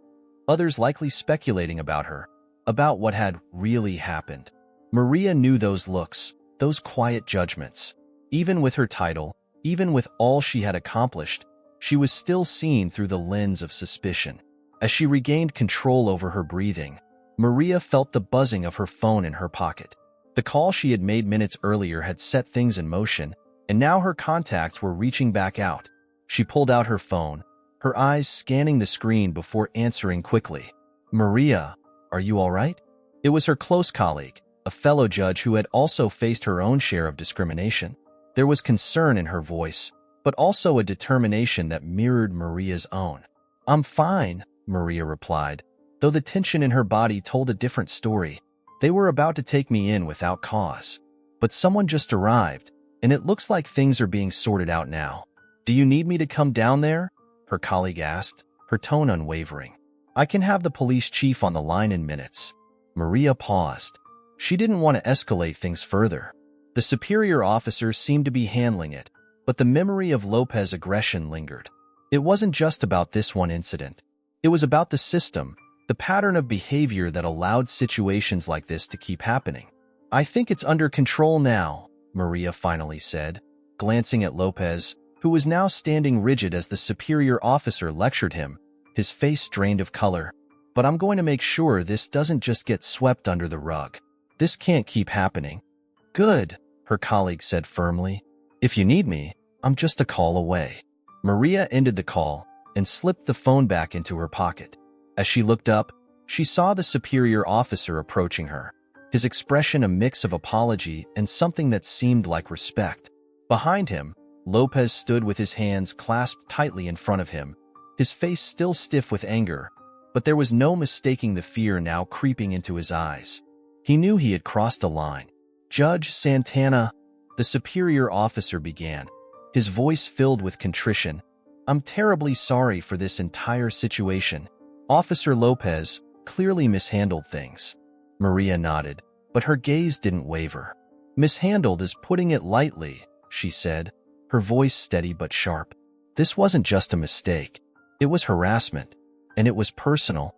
Others likely speculating about her, about what had really happened. Maria knew those looks, those quiet judgments. Even with her title, even with all she had accomplished, she was still seen through the lens of suspicion. As she regained control over her breathing, Maria felt the buzzing of her phone in her pocket. The call she had made minutes earlier had set things in motion, and now her contacts were reaching back out. She pulled out her phone, her eyes scanning the screen before answering quickly. "Maria, are you all right?" It was her close colleague, a fellow judge who had also faced her own share of discrimination. There was concern in her voice, but also a determination that mirrored Maria's own. "I'm fine," Maria replied, though the tension in her body told a different story. "They were about to take me in without cause. But someone just arrived, and it looks like things are being sorted out now." "Do you need me to come down there?" her colleague asked, her tone unwavering. "I can have the police chief on the line in minutes." Maria paused. She didn't want to escalate things further. The superior officer seemed to be handling it, but the memory of Lopez's aggression lingered. It wasn't just about this one incident. It was about the system, the pattern of behavior that allowed situations like this to keep happening. "I think it's under control now," Maria finally said, glancing at Lopez, who was now standing rigid as the superior officer lectured him, his face drained of color. "But I'm going to make sure this doesn't just get swept under the rug. This can't keep happening." "Good," her colleague said firmly. "If you need me, I'm just a call away." Maria ended the call and slipped the phone back into her pocket. As she looked up, she saw the superior officer approaching her, his expression a mix of apology and something that seemed like respect. Behind him, Lopez stood with his hands clasped tightly in front of him, his face still stiff with anger, but there was no mistaking the fear now creeping into his eyes. He knew he had crossed a line. "Judge Santana," the superior officer began, his voice filled with contrition. "I'm terribly sorry for this entire situation. Officer Lopez clearly mishandled things." Maria nodded, but her gaze didn't waver. "Mishandled is putting it lightly," she said, her voice steady but sharp. "This wasn't just a mistake. It was harassment, and it was personal."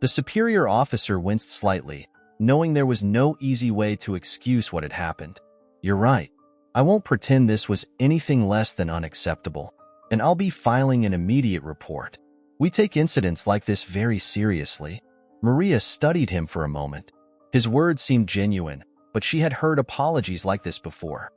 The superior officer winced slightly, knowing there was no easy way to excuse what had happened. "You're right. I won't pretend this was anything less than unacceptable, and I'll be filing an immediate report. We take incidents like this very seriously." Maria studied him for a moment. His words seemed genuine, but she had heard apologies like this before.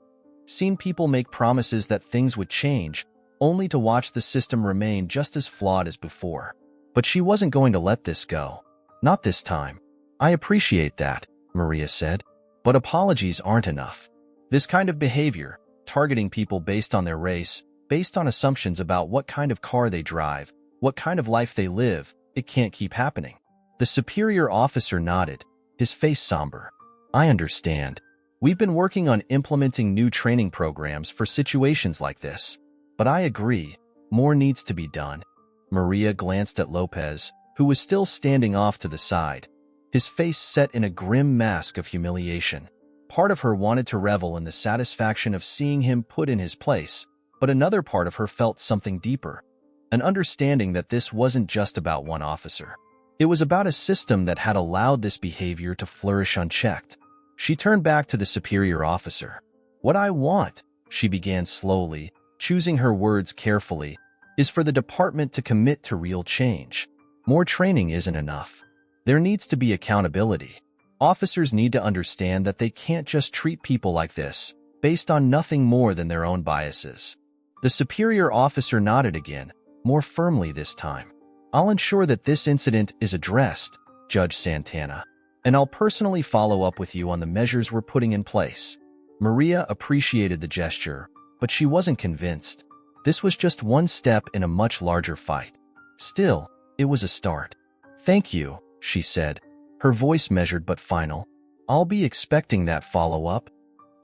Seen people make promises that things would change, only to watch the system remain just as flawed as before. But she wasn't going to let this go. "Not this time." "I appreciate that," Maria said, "but apologies aren't enough. This kind of behavior, targeting people based on their race, based on assumptions about what kind of car they drive, what kind of life they live, it can't keep happening." The superior officer nodded, his face somber. "I understand. We've been working on implementing new training programs for situations like this. But I agree, more needs to be done." Maria glanced at Lopez, who was still standing off to the side, his face set in a grim mask of humiliation. Part of her wanted to revel in the satisfaction of seeing him put in his place, but another part of her felt something deeper, an understanding that this wasn't just about one officer. It was about a system that had allowed this behavior to flourish unchecked. She turned back to the superior officer. "What I want," she began slowly, choosing her words carefully, "is for the department to commit to real change. More training isn't enough. There needs to be accountability. Officers need to understand that they can't just treat people like this, based on nothing more than their own biases." The superior officer nodded again, more firmly this time. "I'll ensure that this incident is addressed, Judge Santana, and I'll personally follow up with you on the measures we're putting in place." Maria appreciated the gesture, but she wasn't convinced. This was just one step in a much larger fight. Still, it was a start. "Thank you," she said, her voice measured but final. "I'll be expecting that follow-up."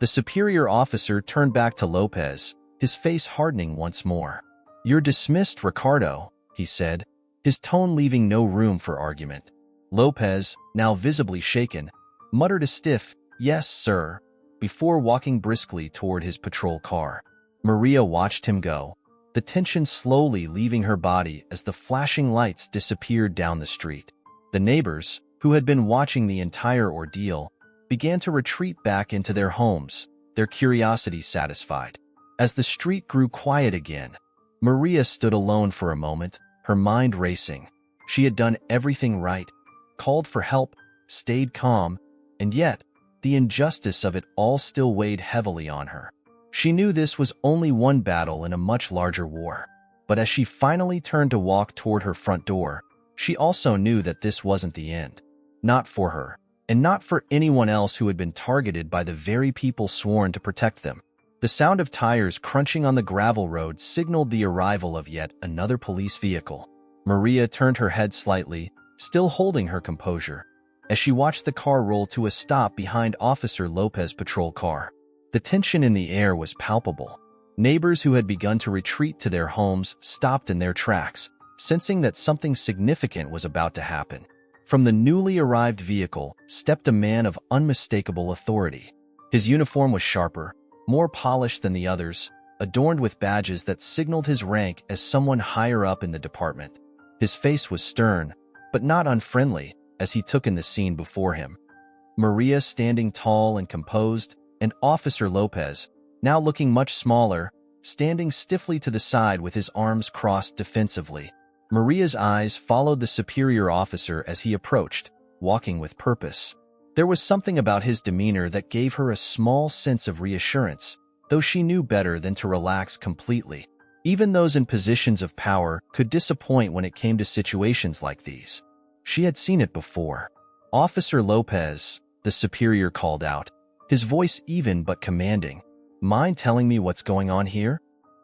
The superior officer turned back to Lopez, his face hardening once more. "You're dismissed, Ricardo," he said, his tone leaving no room for argument. Lopez, now visibly shaken, muttered a stiff, "Yes, sir," before walking briskly toward his patrol car. Maria watched him go, the tension slowly leaving her body as the flashing lights disappeared down the street. The neighbors, who had been watching the entire ordeal, began to retreat back into their homes, their curiosity satisfied. As the street grew quiet again, Maria stood alone for a moment, her mind racing. She had done everything right, called for help, stayed calm, and yet, the injustice of it all still weighed heavily on her. She knew this was only one battle in a much larger war, but as she finally turned to walk toward her front door, she also knew that this wasn't the end. Not for her, and not for anyone else who had been targeted by the very people sworn to protect them. The sound of tires crunching on the gravel road signaled the arrival of yet another police vehicle. Maria turned her head slightly, still holding her composure, as she watched the car roll to a stop behind Officer Lopez's patrol car. The tension in the air was palpable. Neighbors who had begun to retreat to their homes stopped in their tracks, sensing that something significant was about to happen. From the newly arrived vehicle stepped a man of unmistakable authority. His uniform was sharper, more polished than the others, adorned with badges that signaled his rank as someone higher up in the department. His face was stern, but not unfriendly, as he took in the scene before him. Maria standing tall and composed, and Officer Lopez, now looking much smaller, standing stiffly to the side with his arms crossed defensively. Maria's eyes followed the superior officer as he approached, walking with purpose. There was something about his demeanor that gave her a small sense of reassurance, though she knew better than to relax completely. Even those in positions of power could disappoint when it came to situations like these. She had seen it before. "Officer Lopez," the superior called out, his voice even but commanding. "Mind telling me what's going on here?"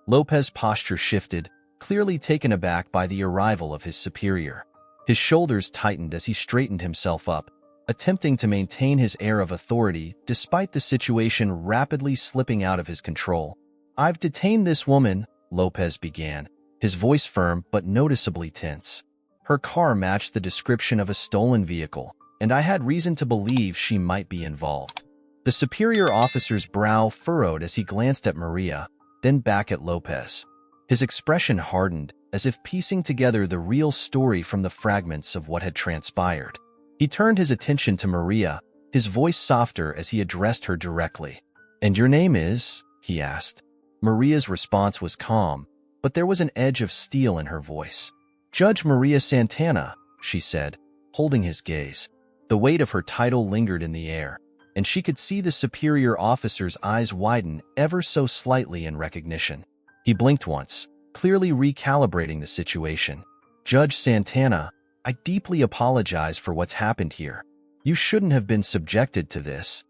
Lopez's posture shifted, clearly taken aback by the arrival of his superior. His shoulders tightened as he straightened himself up, attempting to maintain his air of authority despite the situation rapidly slipping out of his control. "I've detained this woman," Lopez began, his voice firm but noticeably tense. "Her car matched the description of a stolen vehicle, and I had reason to believe she might be involved." The superior officer's brow furrowed as he glanced at Maria, then back at Lopez. His expression hardened, as if piecing together the real story from the fragments of what had transpired. He turned his attention to Maria, his voice softer as he addressed her directly. "And your name is?" he asked. Maria's response was calm, but there was an edge of steel in her voice. "Judge Maria Santana," she said, holding his gaze. The weight of her title lingered in the air, and she could see the superior officer's eyes widen ever so slightly in recognition. He blinked once, clearly recalibrating the situation. "Judge Santana, I deeply apologize for what's happened here. You shouldn't have been subjected to this."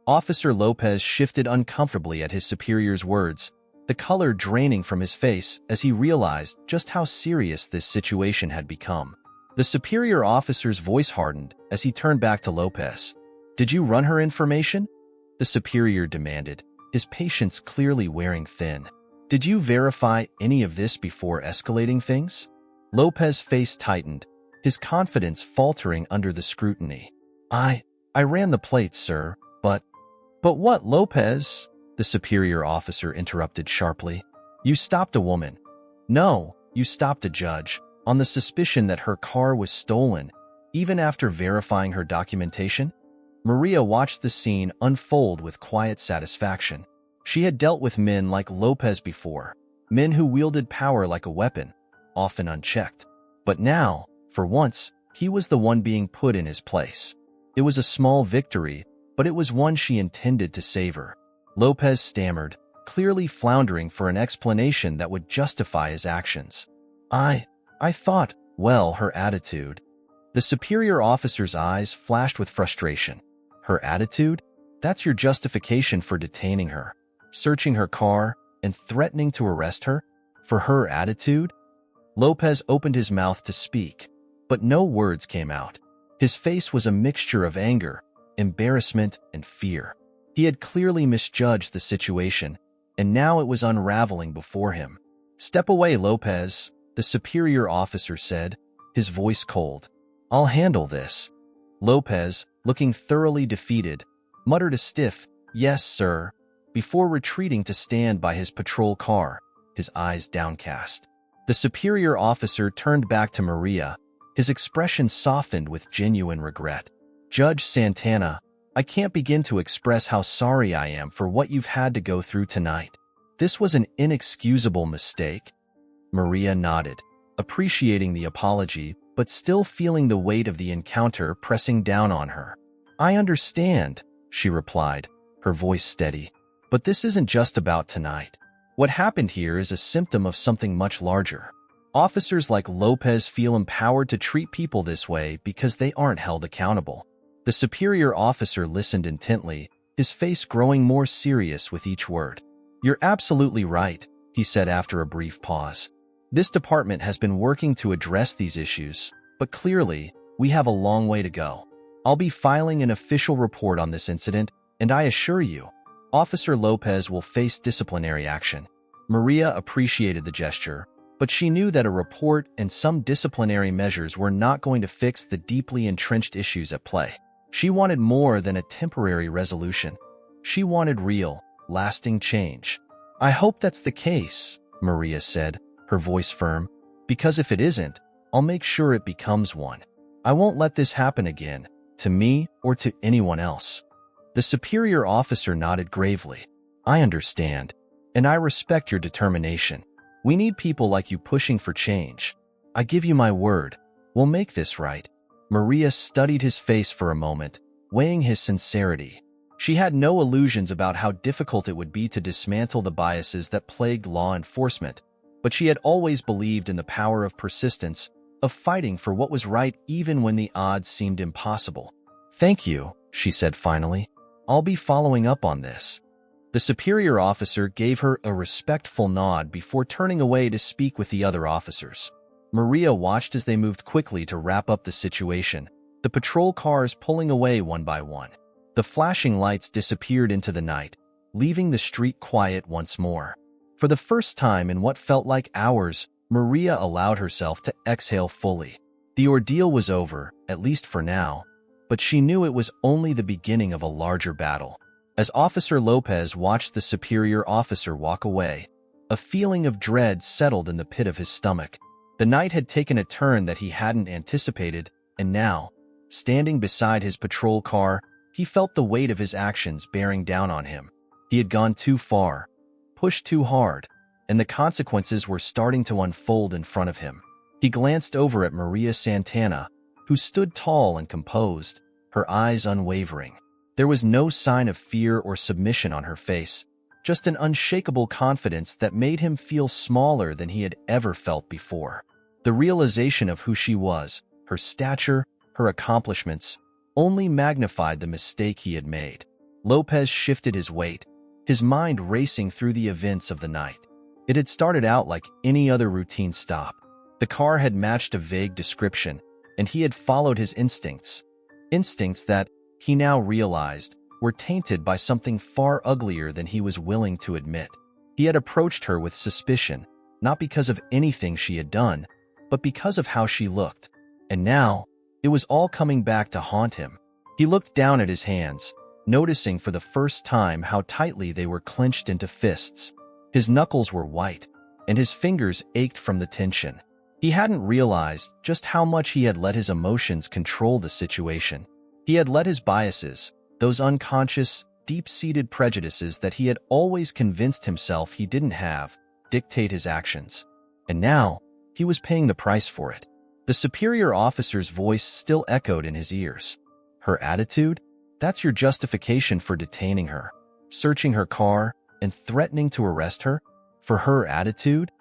Officer Lopez shifted uncomfortably at his superior's words, the color draining from his face as he realized just how serious this situation had become. The superior officer's voice hardened as he turned back to Lopez. "Did you run her information?" the superior demanded, his patience clearly wearing thin. "Did you verify any of this before escalating things?" Lopez's face tightened, his confidence faltering under the scrutiny. I ran the plates, sir, but what, Lopez?" the superior officer interrupted sharply. "You stopped a woman. No, you stopped a judge, on the suspicion that her car was stolen, even after verifying her documentation?" Maria watched the scene unfold with quiet satisfaction. She had dealt with men like Lopez before, men who wielded power like a weapon, often unchecked. But now, for once, he was the one being put in his place. It was a small victory, but it was one she intended to savor. Lopez stammered, clearly floundering for an explanation that would justify his actions. I thought, well, her attitude." The superior officer's eyes flashed with frustration. "Her attitude? That's your justification for detaining her, searching her car, and threatening to arrest her? For her attitude?" Lopez opened his mouth to speak, but no words came out. His face was a mixture of anger, embarrassment, and fear. He had clearly misjudged the situation, and now it was unraveling before him. "Step away, Lopez," the superior officer said, his voice cold. "I'll handle this." Lopez, looking thoroughly defeated, muttered a stiff, "Yes, sir," before retreating to stand by his patrol car, his eyes downcast. The superior officer turned back to Maria, his expression softened with genuine regret. "Judge Santana, I can't begin to express how sorry I am for what you've had to go through tonight. This was an inexcusable mistake." Maria nodded, appreciating the apology, but still feeling the weight of the encounter pressing down on her. "I understand," she replied, her voice steady. "But this isn't just about tonight. What happened here is a symptom of something much larger. Officers like Lopez feel empowered to treat people this way because they aren't held accountable." The superior officer listened intently, his face growing more serious with each word. "You're absolutely right," he said after a brief pause. "This department has been working to address these issues, but clearly, we have a long way to go. I'll be filing an official report on this incident, and I assure you, Officer Lopez will face disciplinary action." Maria appreciated the gesture, but she knew that a report and some disciplinary measures were not going to fix the deeply entrenched issues at play. She wanted more than a temporary resolution. She wanted real, lasting change. "I hope that's the case," Maria said, her voice firm, "because if it isn't, I'll make sure it becomes one. I won't let this happen again, to me or to anyone else." The superior officer nodded gravely. "I understand, and I respect your determination. We need people like you pushing for change. I give you my word, we'll make this right." Maria studied his face for a moment, weighing his sincerity. She had no illusions about how difficult it would be to dismantle the biases that plagued law enforcement, but she had always believed in the power of persistence, of fighting for what was right even when the odds seemed impossible. "Thank you," she said finally. "I'll be following up on this." The superior officer gave her a respectful nod before turning away to speak with the other officers. Maria watched as they moved quickly to wrap up the situation, the patrol cars pulling away one by one. The flashing lights disappeared into the night, leaving the street quiet once more. For the first time in what felt like hours, Maria allowed herself to exhale fully. The ordeal was over, at least for now, but she knew it was only the beginning of a larger battle. As Officer Lopez watched the superior officer walk away, a feeling of dread settled in the pit of his stomach. The night had taken a turn that he hadn't anticipated, and now, standing beside his patrol car, he felt the weight of his actions bearing down on him. He had gone too far, pushed too hard, and the consequences were starting to unfold in front of him. He glanced over at Maria Santana, who stood tall and composed, her eyes unwavering. There was no sign of fear or submission on her face, just an unshakable confidence that made him feel smaller than he had ever felt before. The realization of who she was, her stature, her accomplishments, only magnified the mistake he had made. Lopez shifted his weight, his mind racing through the events of the night. It had started out like any other routine stop. The car had matched a vague description, and he had followed his instincts. Instincts that, he now realized, were tainted by something far uglier than he was willing to admit. He had approached her with suspicion, not because of anything she had done, but because of how she looked. And now, it was all coming back to haunt him. He looked down at his hands, noticing for the first time how tightly they were clenched into fists. His knuckles were white, and his fingers ached from the tension. He hadn't realized just how much he had let his emotions control the situation. He had let his biases, those unconscious, deep-seated prejudices that he had always convinced himself he didn't have, dictate his actions. And now, he was paying the price for it. The superior officer's voice still echoed in his ears. Her attitude? That's your justification for detaining her, searching her car, and threatening to arrest her? For her attitude?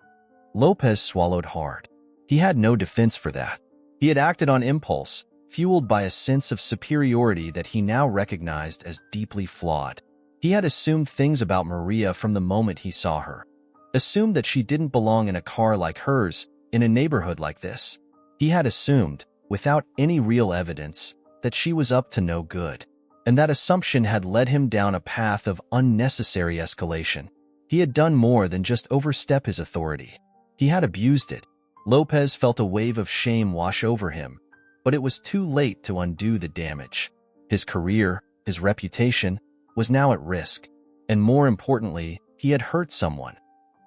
Lopez swallowed hard. He had no defense for that. He had acted on impulse, fueled by a sense of superiority that he now recognized as deeply flawed. He had assumed things about Maria from the moment he saw her. Assumed that she didn't belong in a car like hers, in a neighborhood like this. He had assumed, without any real evidence, that she was up to no good. And that assumption had led him down a path of unnecessary escalation. He had done more than just overstep his authority. He had abused it. Lopez felt a wave of shame wash over him, but it was too late to undo the damage. His career, his reputation, was now at risk. And more importantly, he had hurt someone.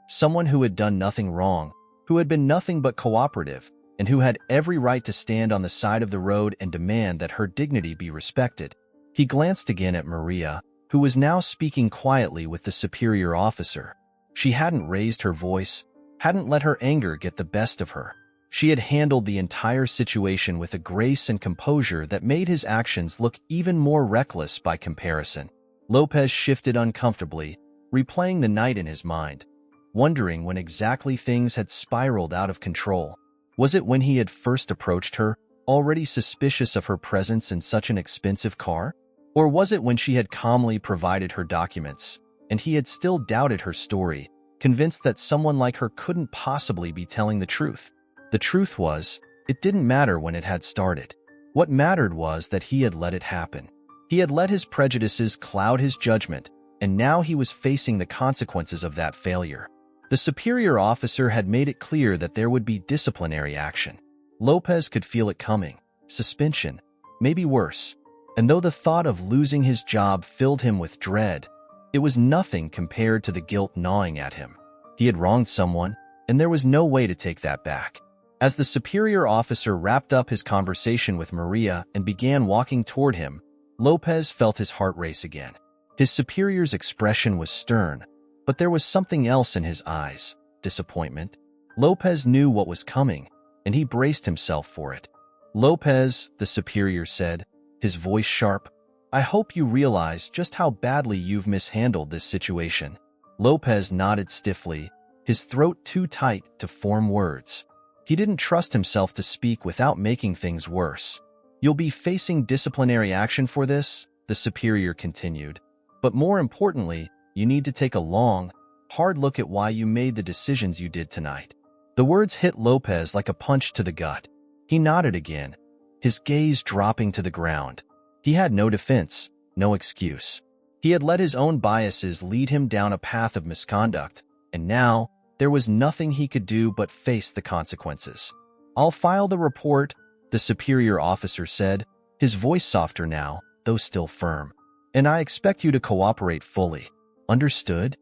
Someone who had done nothing wrong, who had been nothing but cooperative, and who had every right to stand on the side of the road and demand that her dignity be respected. He glanced again at Maria, who was now speaking quietly with the superior officer. She hadn't raised her voice, hadn't let her anger get the best of her. She had handled the entire situation with a grace and composure that made his actions look even more reckless by comparison. Lopez shifted uncomfortably, replaying the night in his mind, wondering when exactly things had spiraled out of control. Was it when he had first approached her, already suspicious of her presence in such an expensive car? Or was it when she had calmly provided her documents, and he had still doubted her story, convinced that someone like her couldn't possibly be telling the truth? The truth was, it didn't matter when it had started. What mattered was that he had let it happen. He had let his prejudices cloud his judgment, and now he was facing the consequences of that failure. The superior officer had made it clear that there would be disciplinary action. Lopez could feel it coming. Suspension, maybe worse. And though the thought of losing his job filled him with dread, it was nothing compared to the guilt gnawing at him. He had wronged someone, and there was no way to take that back. As the superior officer wrapped up his conversation with Maria and began walking toward him, Lopez felt his heart race again. His superior's expression was stern, but there was something else in his eyes, disappointment. Lopez knew what was coming, and he braced himself for it. "Lopez," the superior said, his voice sharp, "I hope you realize just how badly you've mishandled this situation." Lopez nodded stiffly, his throat too tight to form words. He didn't trust himself to speak without making things worse. "You'll be facing disciplinary action for this," the superior continued. "But more importantly, You need to take a long, hard look at why you made the decisions you did tonight." The words hit Lopez like a punch to the gut. He nodded again, his gaze dropping to the ground. He had no defense, no excuse. He had let his own biases lead him down a path of misconduct, and now there was nothing he could do but face the consequences. "I'll file the report," the superior officer said, his voice softer now, though still firm. "And I expect you to cooperate fully. Understood?"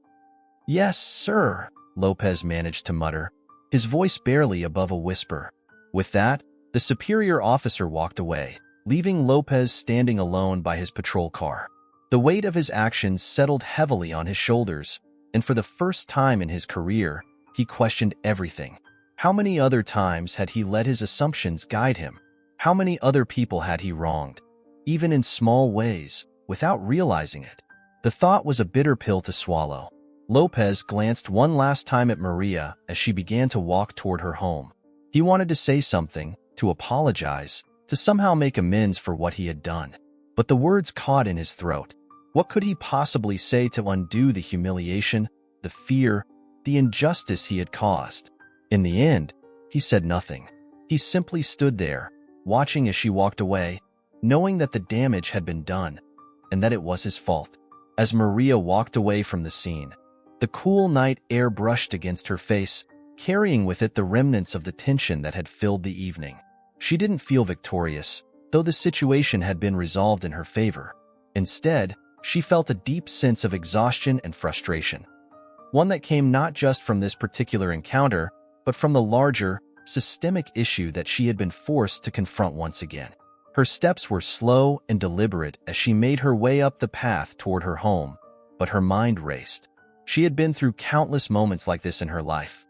"Yes, sir," Lopez managed to mutter, his voice barely above a whisper. With that, the superior officer walked away, leaving Lopez standing alone by his patrol car. The weight of his actions settled heavily on his shoulders, and for the first time in his career, he questioned everything. How many other times had he let his assumptions guide him? How many other people had he wronged, even in small ways, without realizing it? The thought was a bitter pill to swallow. Lopez glanced one last time at Maria as she began to walk toward her home. He wanted to say something, to apologize, to somehow make amends for what he had done. But the words caught in his throat. What could he possibly say to undo the humiliation, the fear, the injustice he had caused? In the end, he said nothing. He simply stood there, watching as she walked away, knowing that the damage had been done, and that it was his fault. As Maria walked away from the scene, the cool night air brushed against her face, carrying with it the remnants of the tension that had filled the evening. She didn't feel victorious, though the situation had been resolved in her favor. Instead, she felt a deep sense of exhaustion and frustration. One that came not just from this particular encounter, but from the larger, systemic issue that she had been forced to confront once again. Her steps were slow and deliberate as she made her way up the path toward her home, but her mind raced. She had been through countless moments like this in her life.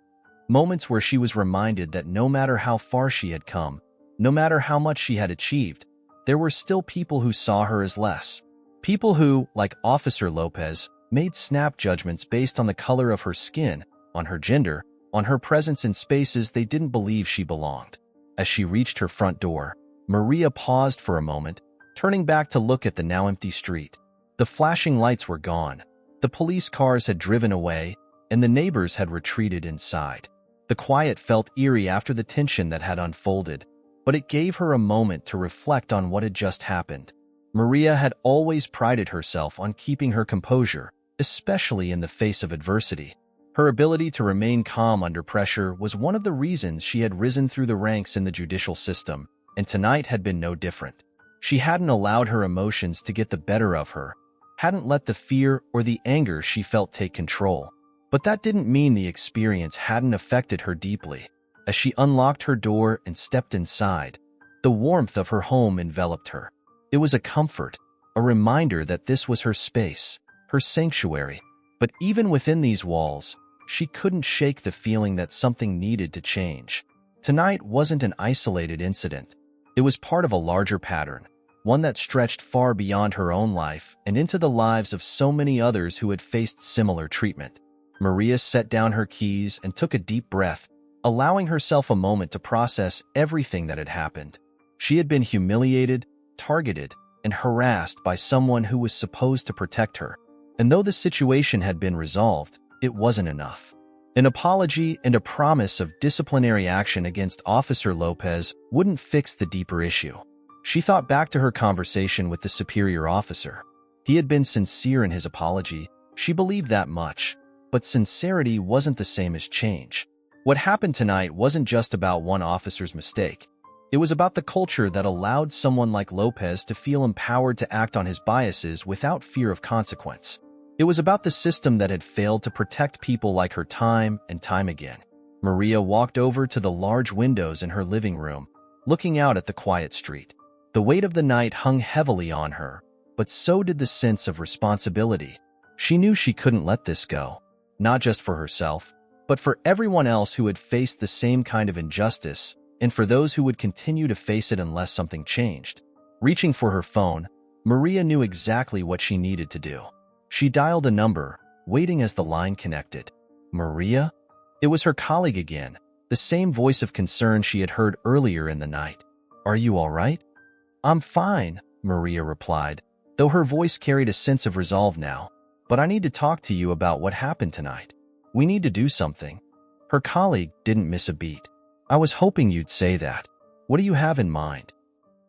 Moments where she was reminded that no matter how far she had come, no matter how much she had achieved, there were still people who saw her as less. People who, like Officer Lopez, made snap judgments based on the color of her skin, on her gender, on her presence in spaces they didn't believe she belonged. As she reached her front door, Maria paused for a moment, turning back to look at the now empty street. The flashing lights were gone. The police cars had driven away, and the neighbors had retreated inside. The quiet felt eerie after the tension that had unfolded, but it gave her a moment to reflect on what had just happened. Maria had always prided herself on keeping her composure, especially in the face of adversity. Her ability to remain calm under pressure was one of the reasons she had risen through the ranks in the judicial system, and tonight had been no different. She hadn't allowed her emotions to get the better of her, hadn't let the fear or the anger she felt take control. But that didn't mean the experience hadn't affected her deeply. As she unlocked her door and stepped inside, the warmth of her home enveloped her. It was a comfort, a reminder that this was her space, her sanctuary. But even within these walls, she couldn't shake the feeling that something needed to change. Tonight wasn't an isolated incident. It was part of a larger pattern, one that stretched far beyond her own life and into the lives of so many others who had faced similar treatment. Maria set down her keys and took a deep breath, allowing herself a moment to process everything that had happened. She had been humiliated, targeted, and harassed by someone who was supposed to protect her. And though the situation had been resolved, it wasn't enough. An apology and a promise of disciplinary action against Officer Lopez wouldn't fix the deeper issue. She thought back to her conversation with the superior officer. He had been sincere in his apology. She believed that much. But sincerity wasn't the same as change. What happened tonight wasn't just about one officer's mistake. It was about the culture that allowed someone like Lopez to feel empowered to act on his biases without fear of consequence. It was about the system that had failed to protect people like her time and time again. Maria walked over to the large windows in her living room, looking out at the quiet street. The weight of the night hung heavily on her, but so did the sense of responsibility. She knew she couldn't let this go. Not just for herself, but for everyone else who had faced the same kind of injustice, and for those who would continue to face it unless something changed. Reaching for her phone, Maria knew exactly what she needed to do. She dialed a number, waiting as the line connected. Maria? It was her colleague again, the same voice of concern she had heard earlier in the night. "Are you all right?" "I'm fine," Maria replied, though her voice carried a sense of resolve now. But I need to talk to you about what happened tonight. We need to do something. Her colleague didn't miss a beat. I was hoping you'd say that. What do you have in mind?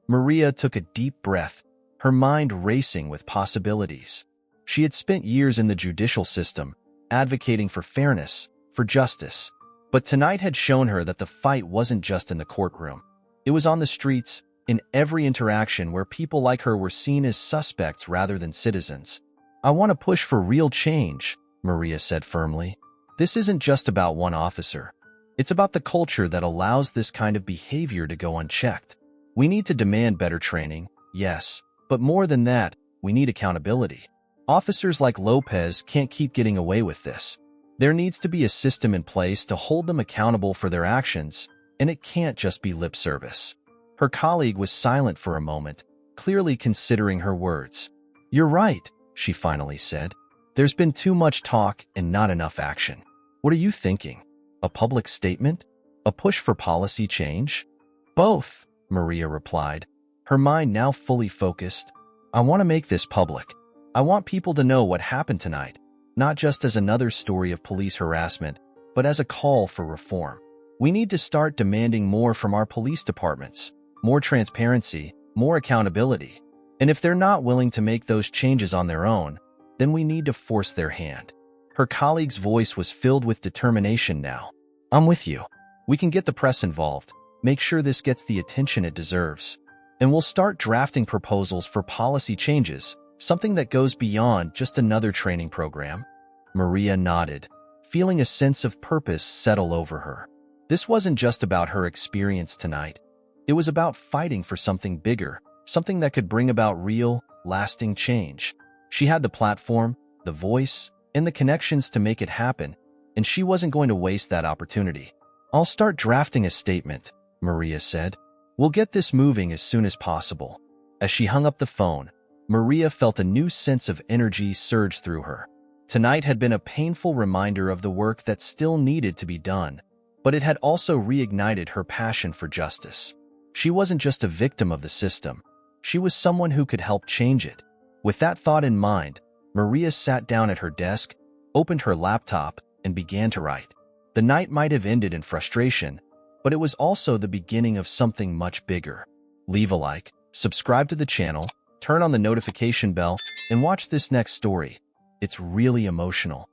Maria took a deep breath, her mind racing with possibilities. She had spent years in the judicial system, advocating for fairness, for justice. But tonight had shown her that the fight wasn't just in the courtroom. It was on the streets, in every interaction where people like her were seen as suspects rather than citizens. I want to push for real change, Maria said firmly. This isn't just about one officer. It's about the culture that allows this kind of behavior to go unchecked. We need to demand better training, yes, but more than that, we need accountability. Officers like Lopez can't keep getting away with this. There needs to be a system in place to hold them accountable for their actions, and it can't just be lip service. Her colleague was silent for a moment, clearly considering her words. You're right, she finally said. There's been too much talk and not enough action. What are you thinking? A public statement? A push for policy change? Both, Maria replied, her mind now fully focused. I want to make this public. I want people to know what happened tonight, not just as another story of police harassment, but as a call for reform. We need to start demanding more from our police departments, more transparency, more accountability. And if they're not willing to make those changes on their own, then we need to force their hand. Her colleague's voice was filled with determination now. I'm with you. We can get the press involved, make sure this gets the attention it deserves. And we'll start drafting proposals for policy changes, something that goes beyond just another training program. Maria nodded, feeling a sense of purpose settle over her. This wasn't just about her experience tonight. It was about fighting for something bigger, something that could bring about real, lasting change. She had the platform, the voice, and the connections to make it happen, and she wasn't going to waste that opportunity. I'll start drafting a statement, Maria said. We'll get this moving as soon as possible. As she hung up the phone, Maria felt a new sense of energy surge through her. Tonight had been a painful reminder of the work that still needed to be done, but it had also reignited her passion for justice. She wasn't just a victim of the system. She was someone who could help change it. With that thought in mind, Maria sat down at her desk, opened her laptop, and began to write. The night might have ended in frustration, but it was also the beginning of something much bigger. Leave a like, subscribe to the channel, turn on the notification bell, and watch this next story. It's really emotional.